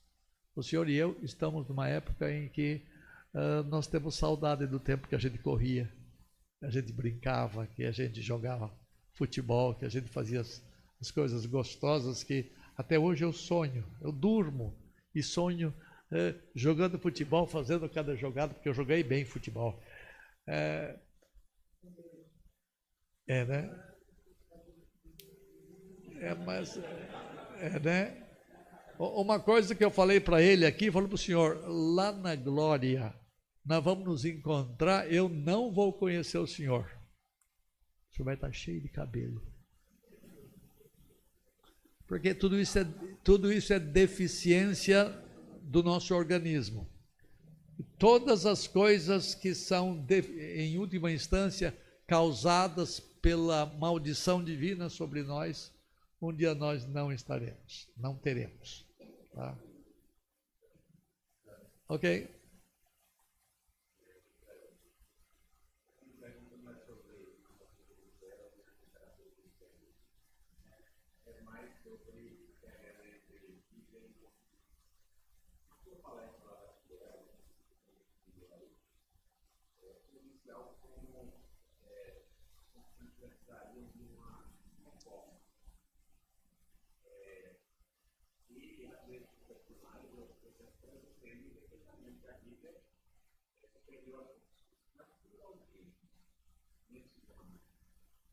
O senhor e eu estamos numa época em que nós temos saudade do tempo que a gente corria, que a gente brincava, que a gente jogava futebol, que a gente fazia as coisas gostosas que até hoje eu sonho. Eu durmo e sonho jogando futebol, fazendo cada jogada, porque eu joguei bem futebol. Né? Né? Uma coisa que eu falei para ele aqui, falei para o senhor, lá na glória, nós vamos nos encontrar, eu não vou conhecer o senhor. O senhor vai estar cheio de cabelo. Porque tudo isso é deficiência do nosso organismo. Todas as coisas que são, em última instância, causadas pela maldição divina sobre nós, um dia nós não estaremos, não teremos. Tá? Ok?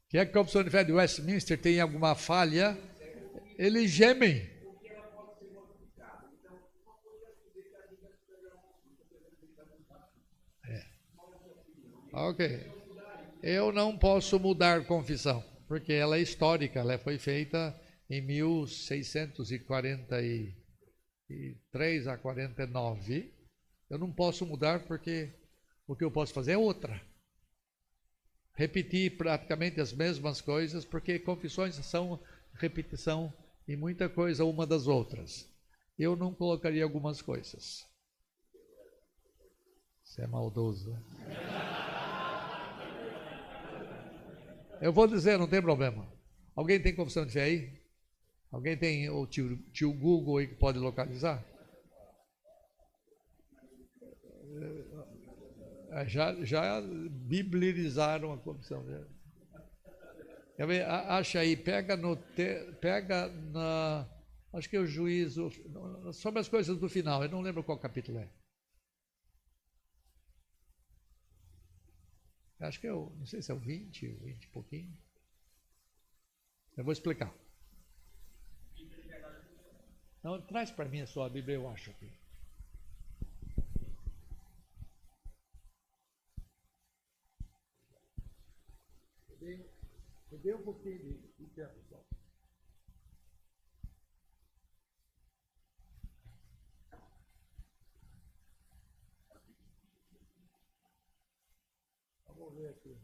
Que é que a Comissão de Fé de Westminster tem alguma falha, eles gemem. Ok. Eu não posso mudar confissão, porque ela é histórica, ela foi feita em 1643 a 49. Eu não posso mudar porque o que eu posso fazer é outra. Repetir praticamente as mesmas coisas, porque confissões são repetição e muita coisa uma das outras. Eu não colocaria algumas coisas. Você é maldoso. Eu vou dizer, não tem problema. Alguém tem confissão de fé aí? Alguém tem o tio Google aí que pode localizar? Já bibliarizaram a confissão dele. Acha aí, pega na, acho que é o juízo, sobre as coisas do final, eu não lembro qual capítulo é. Acho que é não sei se é o 20 e pouquinho. Eu vou explicar. Não, traz para mim a sua Bíblia, eu acho aqui. Me dê um pouquinho de tempo só. Vamos ver aqui.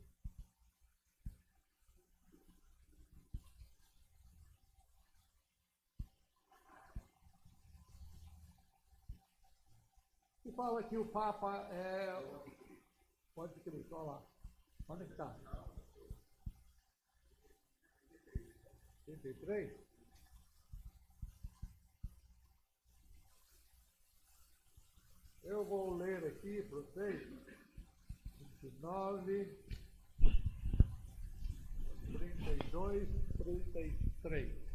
E fala que o Papa é... Pode crer, olha lá. Onde é que está? 33? Eu vou ler aqui para vocês. 29, 32, 33.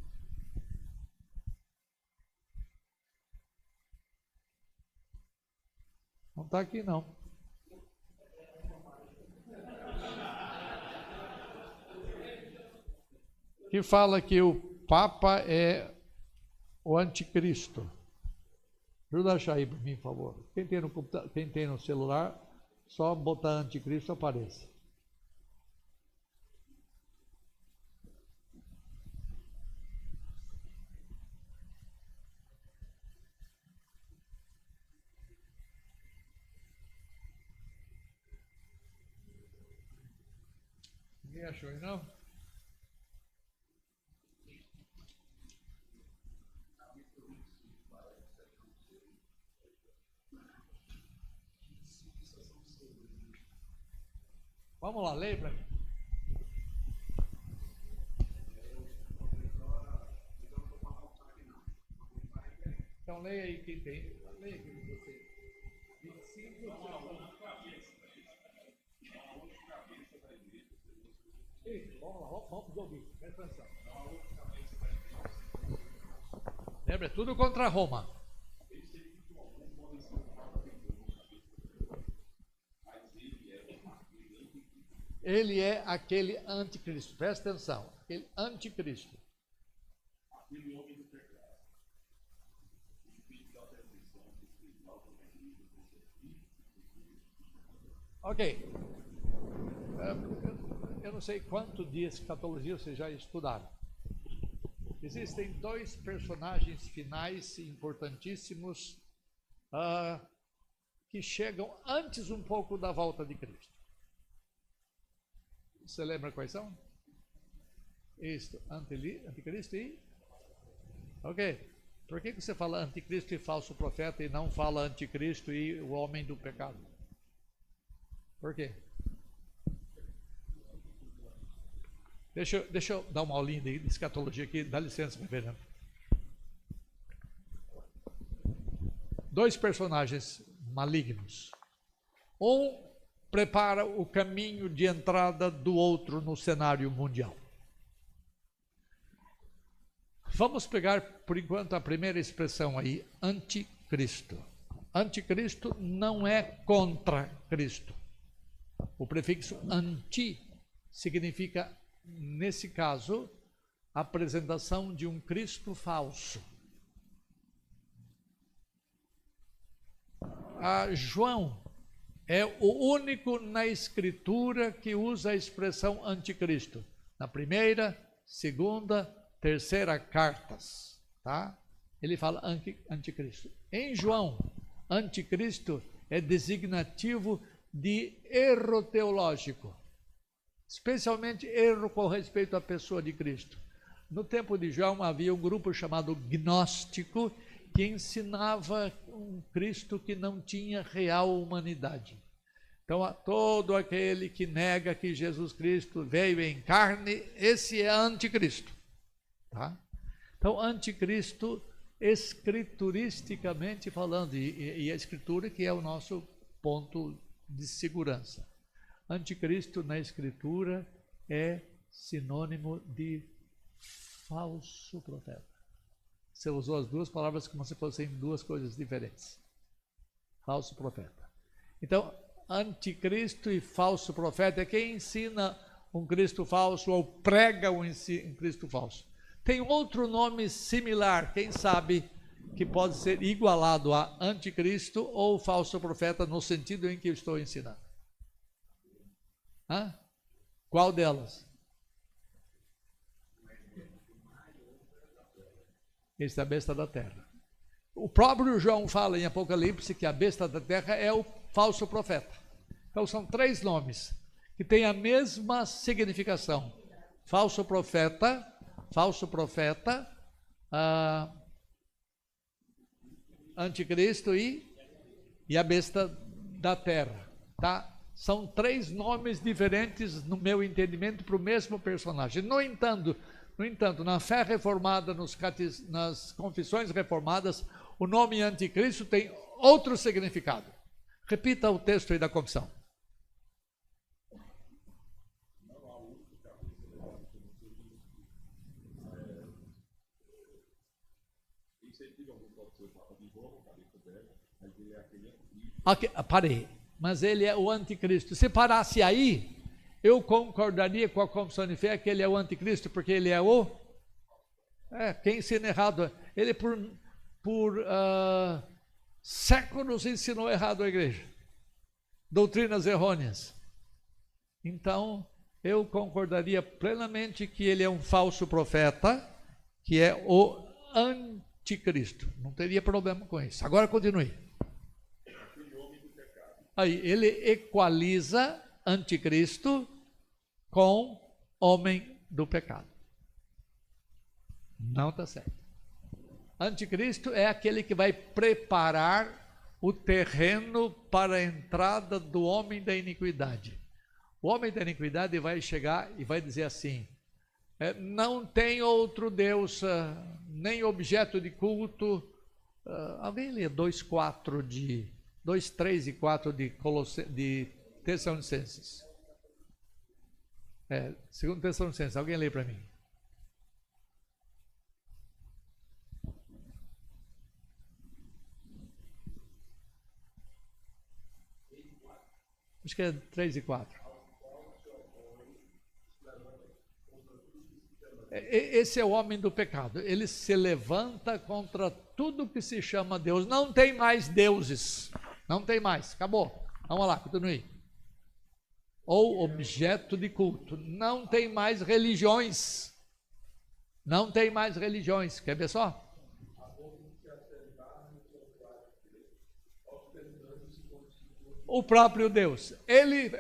Não está aqui, não. Que fala que o Papa é o anticristo. Ajuda a achar aí para mim, por favor. Quem tem no computador, quem tem no celular, só botar anticristo aparece. Ninguém achou aí, não? Vamos lá, leia para mim. Então leia aí quem tem. Leia aqui com você. 25. Vamos lá, vamos pedir ouvir. Presta atenção. Lembra, é tudo contra Roma. Ele é aquele anticristo. Presta atenção. Aquele anticristo. Ok. Eu não sei quanto de escatologia vocês já estudaram. Existem dois personagens finais importantíssimos que chegam antes um pouco da volta de Cristo. Você lembra quais são? Isto, anticristo e... Ok. Por que você fala anticristo e falso profeta e não fala anticristo e o homem do pecado? Por quê? Deixa eu dar uma aulinha de escatologia aqui, dá licença, meu Fernando. Dois personagens malignos. Um prepara o caminho de entrada do outro no cenário mundial. Vamos pegar, por enquanto, a primeira expressão aí, anticristo. Anticristo não é contra Cristo. O prefixo anti significa, nesse caso, a apresentação de um Cristo falso. João é o único na Escritura que usa a expressão anticristo. Na primeira, segunda, terceira cartas, tá? Ele fala anticristo. Em João, anticristo é designativo de erro teológico, especialmente erro com respeito à pessoa de Cristo. No tempo de João havia um grupo chamado gnóstico que ensinava um Cristo que não tinha real humanidade. Então, todo aquele que nega que Jesus Cristo veio em carne, esse é anticristo. Tá? Então, anticristo, escrituristicamente falando, e a escritura que é o nosso ponto de segurança. Anticristo na escritura é sinônimo de falso profeta. Você usou as duas palavras como se fossem duas coisas diferentes. Falso profeta. Então, anticristo e falso profeta é quem ensina um Cristo falso ou prega um Cristo falso. Tem outro nome similar, quem sabe que pode ser igualado a anticristo ou falso profeta no sentido em que eu estou ensinando? Hã? Qual delas? Esse é a besta da terra. O próprio João fala em Apocalipse que a besta da terra é o falso profeta. Então são 3 nomes que têm a mesma significação: falso profeta, anticristo e a besta da terra, tá? São 3 nomes diferentes, no meu entendimento, para o mesmo personagem. No entanto, na fé reformada, nas confissões reformadas, o nome anticristo tem outro significado. Repita o texto aí da confissão. Okay, parei. Mas ele é o anticristo. Se parasse aí, eu concordaria com a confissão de fé que ele é o anticristo, porque ele é quem ensina errado. Ele por séculos ensinou errado a igreja. Doutrinas errôneas. Então, eu concordaria plenamente que ele é um falso profeta, que é o anticristo. Não teria problema com isso. Agora continue. Aí, ele equaliza anticristo com homem do pecado. Não está certo. Anticristo é aquele que vai preparar o terreno para a entrada do homem da iniquidade. O homem da iniquidade vai chegar e vai dizer assim: não tem outro Deus, nem objeto de culto. Alguém lê 2, 3 e 4 de Tessalonicenses. 2 Tessalonicenses, alguém lê para mim. Acho que é 3 e 4. Esse é o homem do pecado. Ele se levanta contra tudo que se chama Deus. Não tem mais deuses. Não tem mais. Acabou. Vamos lá, continue. Ou objeto de culto. Não tem mais religiões. Não tem mais religiões. Quer ver só? O próprio Deus.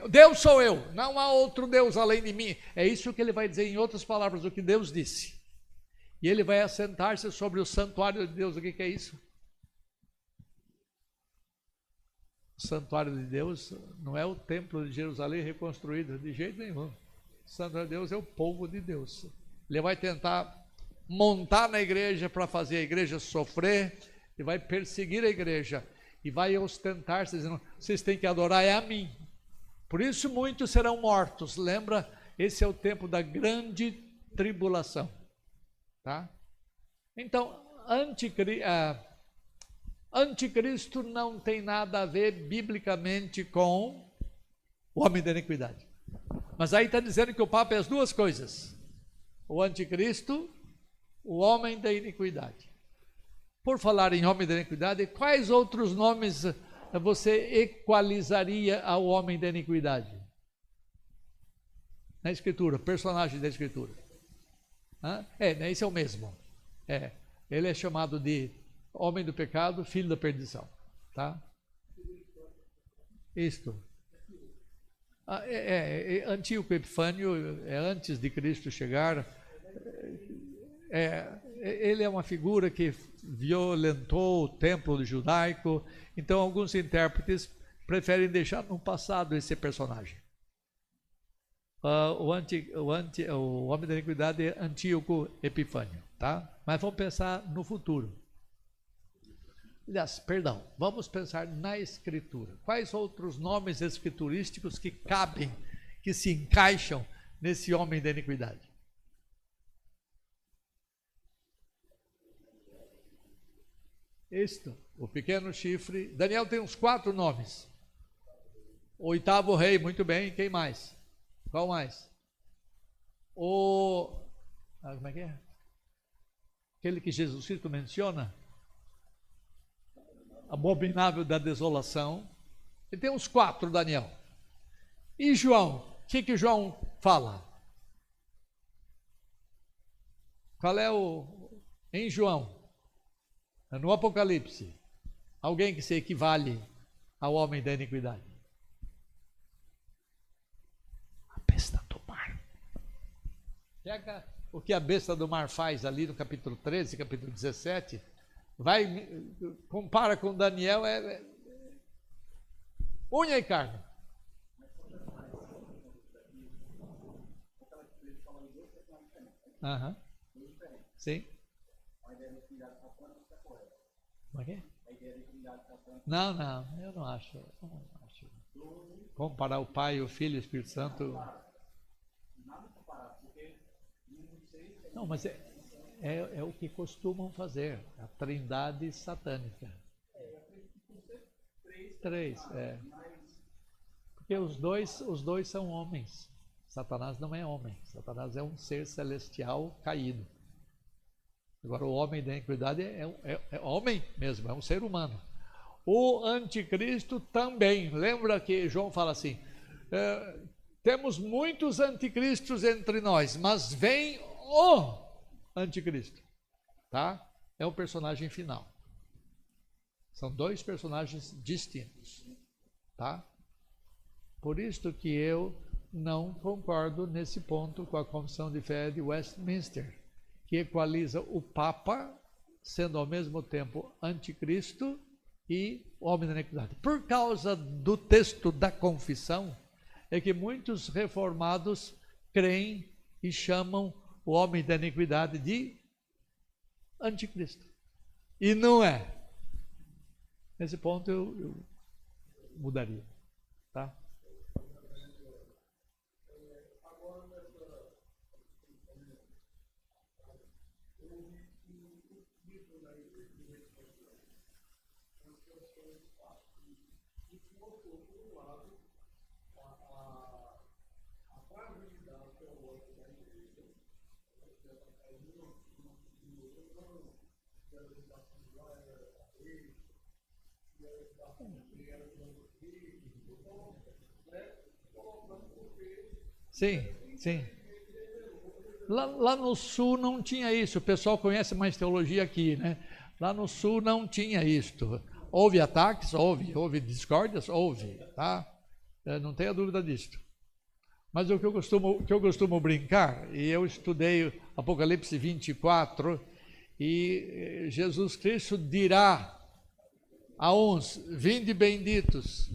Deus sou eu, não há outro Deus além de mim. É isso que ele vai dizer, em outras palavras, o que Deus disse. E ele vai assentar-se sobre o santuário de Deus. O que é isso? O santuário de Deus não é o templo de Jerusalém reconstruído, de jeito nenhum. O santuário de Deus é o povo de Deus. Ele vai tentar montar na igreja para fazer a igreja sofrer, e vai perseguir a igreja. E vai ostentar-se, dizendo: vocês têm que adorar a mim. Por isso muitos serão mortos. Lembra? Esse é o tempo da grande tribulação. Tá? Então, anticristo não tem nada a ver biblicamente com o homem da iniquidade. Mas aí está dizendo que o Papa é as 2 coisas: o anticristo, o homem da iniquidade. Por falar em homem da iniquidade, quais outros nomes você equalizaria ao homem da iniquidade? Na Escritura, personagem da Escritura. Esse é o mesmo. Ele é chamado de homem do pecado, filho da perdição. Tá? Isto. Antíoco Epifânio, antes de Cristo chegar. Ele é uma figura que violentou o templo judaico. Então alguns intérpretes preferem deixar no passado esse personagem. O homem da iniquidade é Antíoco Epifânio, tá? Mas vamos pensar no futuro. Aliás, perdão, vamos pensar na Escritura. Quais outros nomes escriturísticos que cabem, que se encaixam nesse homem da iniquidade? O pequeno chifre. Daniel tem uns 4 nomes. O 8º rei, muito bem. Quem mais? Qual mais? Como é que é? Aquele que Jesus Cristo menciona. abominável da desolação. E tem os 4, Daniel. E João? O que João fala? Qual é em João? No Apocalipse. Alguém que se equivale ao homem da iniquidade. A besta do mar. Pega o que a besta do mar faz ali no capítulo 13, capítulo 17. Compara com Daniel, unha e carne. Aham. Sim. Como é que é? Não, eu não acho. Comparar o Pai, o Filho e o Espírito Santo. Não, mas é o que costumam fazer, a trindade satânica. 3, Porque os dois são homens. Satanás não é homem. Satanás é um ser celestial caído. Agora, o homem da iniquidade é homem mesmo, é um ser humano. O anticristo também. Lembra que João fala assim, temos muitos anticristos entre nós, mas vem o anticristo. Tá? É o personagem final. São 2 personagens distintos. Tá? Por isso que eu não concordo nesse ponto com a Confissão de Fé de Westminster, que equaliza o Papa, sendo ao mesmo tempo anticristo e homem da iniquidade. Por causa do texto da confissão, é que muitos reformados creem e chamam o homem da iniquidade de anticristo. E não é. Nesse ponto eu mudaria. Tá? Sim. Lá no sul não tinha isso. O pessoal conhece mais teologia aqui, né? Lá no sul não tinha isto. Houve ataques? Houve discórdias? Houve, tá? Não tenha dúvida disso. Mas o que eu costumo brincar, e eu estudei Apocalipse 24, e Jesus Cristo dirá a uns, vinde benditos,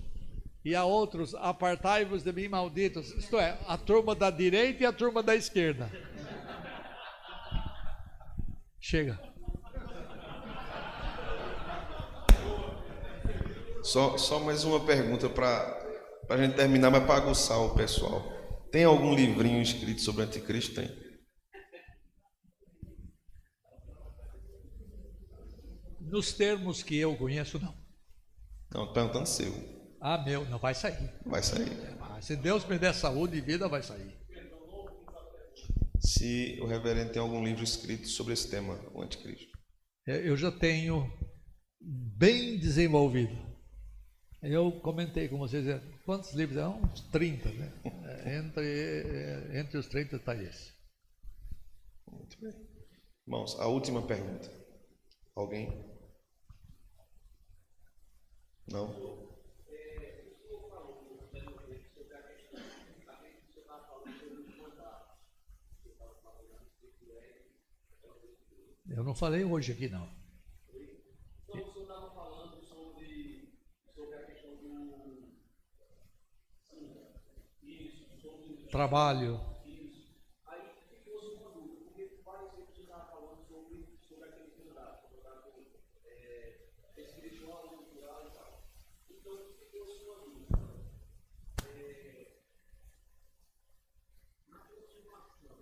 e a outros, apartai-vos de mim, malditos. Isto é, a turma da direita e a turma da esquerda. Chega. Só mais uma pergunta para a gente terminar, mas para aguçar o pessoal. Tem algum livrinho escrito sobre o anticristo? Tem? Nos termos que eu conheço, não. Não, perguntando seu. Meu, não vai sair. Vai sair. Se Deus me der saúde e vida, vai sair. Se o reverendo tem algum livro escrito sobre esse tema, o anticristo. Eu já tenho bem desenvolvido. Eu comentei com vocês, quantos livros? Uns 30, né? Entre os 30 está esse. Muito bem. Irmãos, a última pergunta. Alguém? Não? Eu não falei hoje aqui, não. Então, o senhor estava falando sobre a questão do trabalho. Aí ficou uma dúvida, porque várias vezes você estava falando sobre aquele candidato, espiritual, cultural e tal. Então, ficou uma dúvida. Na continuação,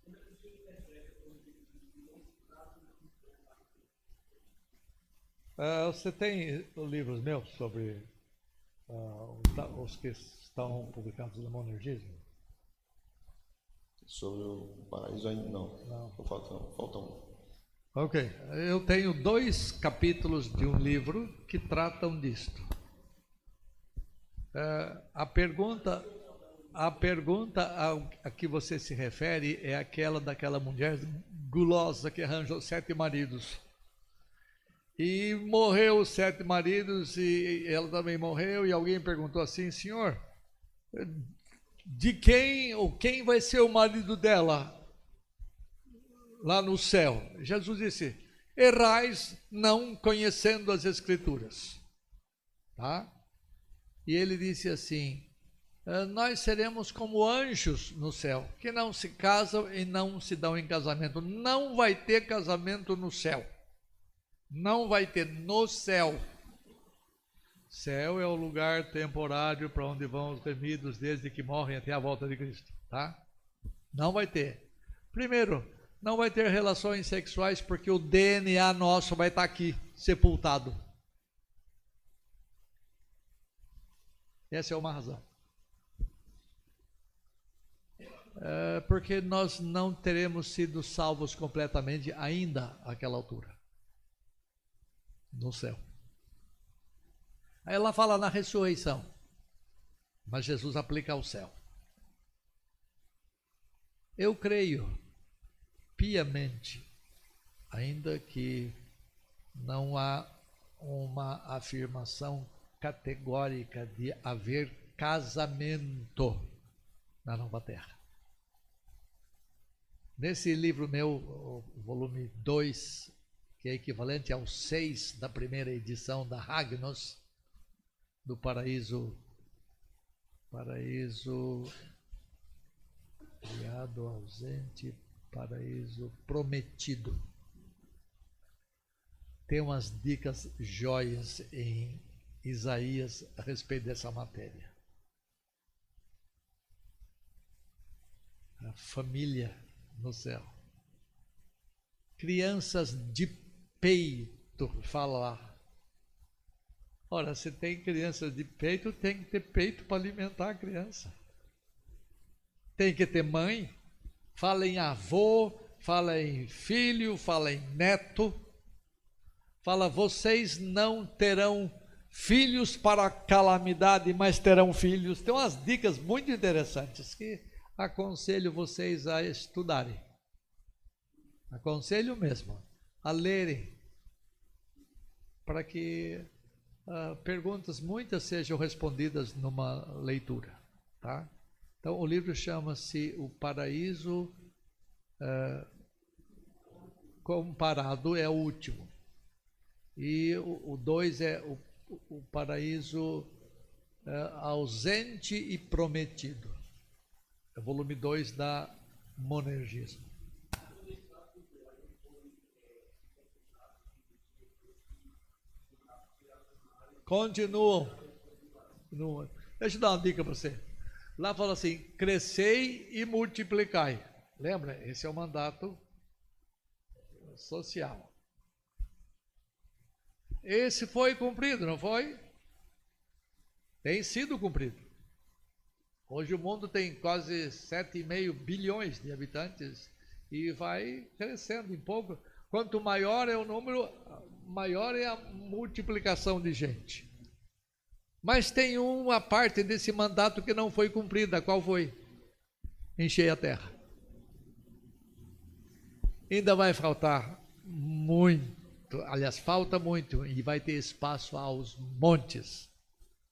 como é que o senhor interpreta quando diz que não se trata de Você tem livros meus sobre os que estão publicados no Monergismo? Sobre o paraíso ainda não. Falta um. Ok, eu tenho 2 capítulos de um livro que tratam disto. A pergunta a que você se refere é aquela daquela mulher gulosa que arranjou 7 maridos. E morreu os 7 maridos e ela também morreu, e alguém perguntou assim: senhor, de quem vai ser o marido dela lá no céu? Jesus disse: errais não conhecendo as Escrituras. Tá? E ele disse assim: nós seremos como anjos no céu, que não se casam e não se dão em casamento. Não vai ter casamento no céu. Não vai ter no céu. Céu é o lugar temporário para onde vão os remidos desde que morrem até a volta de Cristo, tá? Não vai ter. Primeiro, não vai ter relações sexuais porque o DNA nosso vai estar aqui, sepultado. Essa é uma razão. Porque nós não teremos sido salvos completamente ainda àquela altura. No céu. Aí ela fala na ressurreição, mas Jesus aplica ao céu. Eu creio piamente, ainda que não há uma afirmação categórica de haver casamento na Nova Terra. Nesse livro meu, volume 2, que é equivalente ao 6 da primeira edição da Agnos, do paraíso criado, ausente, paraíso prometido. Tem umas dicas jóias em Isaías a respeito dessa matéria. A família no céu. Crianças de peito, fala lá. Ora, se tem crianças de peito, tem que ter peito para alimentar a criança. Tem que ter mãe. Fala em avô, fala em filho, fala em neto. Fala, vocês não terão filhos para a calamidade, mas terão filhos. Tem umas dicas muito interessantes que aconselho vocês a estudarem. Aconselho mesmo a lerem, para que perguntas muitas sejam respondidas numa leitura, tá? Então o livro chama-se O Paraíso Comparado, é o último, e o 2 é o Paraíso Ausente e Prometido, é o volume 2 da Monergismo. Continuam. Deixa eu dar uma dica para você. Lá fala assim: crescei e multiplicai. Lembra? Esse é o mandato social. Esse foi cumprido, não foi? Tem sido cumprido. Hoje o mundo tem quase 7,5 bilhões de habitantes e vai crescendo em pouco. Quanto maior é o número, maior é a multiplicação de gente. Mas tem uma parte desse mandato que não foi cumprida. Qual foi? Encher a terra. Ainda vai faltar muito, aliás, falta muito, e vai ter espaço aos montes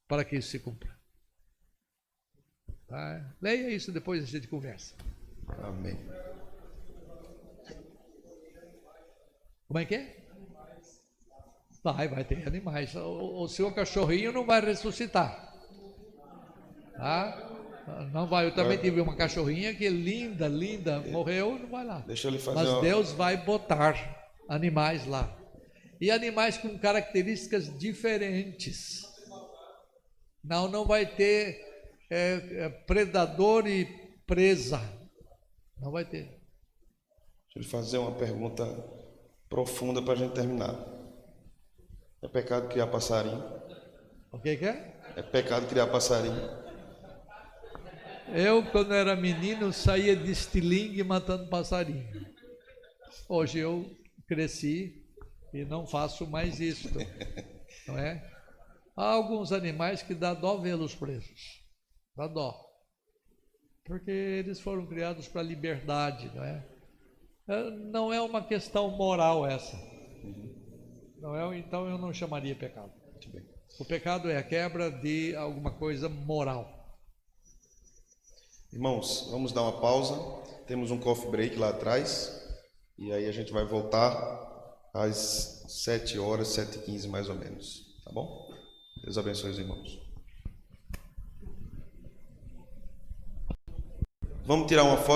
para que isso se cumpra. Tá? Leia isso, depois a gente conversa. Amém. Como é que é? Vai ter animais. O seu cachorrinho não vai ressuscitar. Tá? Não vai. Eu também tive uma cachorrinha que linda, morreu, não vai lá. Deixa eu lhe fazer Mas Deus vai botar animais lá. E animais com características diferentes. Não vai ter predador e presa. Não vai ter. Deixa eu lhe fazer uma pergunta profunda para a gente terminar. É pecado criar passarinho? O que é? É pecado criar passarinho? Eu, quando era menino, saía de estilingue matando passarinho. Hoje eu cresci e não faço mais isso, não é? Há alguns animais que dá dó vê-los presos, dá dó, porque eles foram criados para a liberdade, não é? Não é uma questão moral essa, não é? Então eu não chamaria pecado. Muito bem. O pecado é a quebra de alguma coisa moral. Irmãos, vamos dar uma pausa. Temos um coffee break lá atrás. E aí a gente vai voltar às 7 horas, 7h15 mais ou menos. Tá bom? Deus abençoe os irmãos. Vamos tirar uma foto.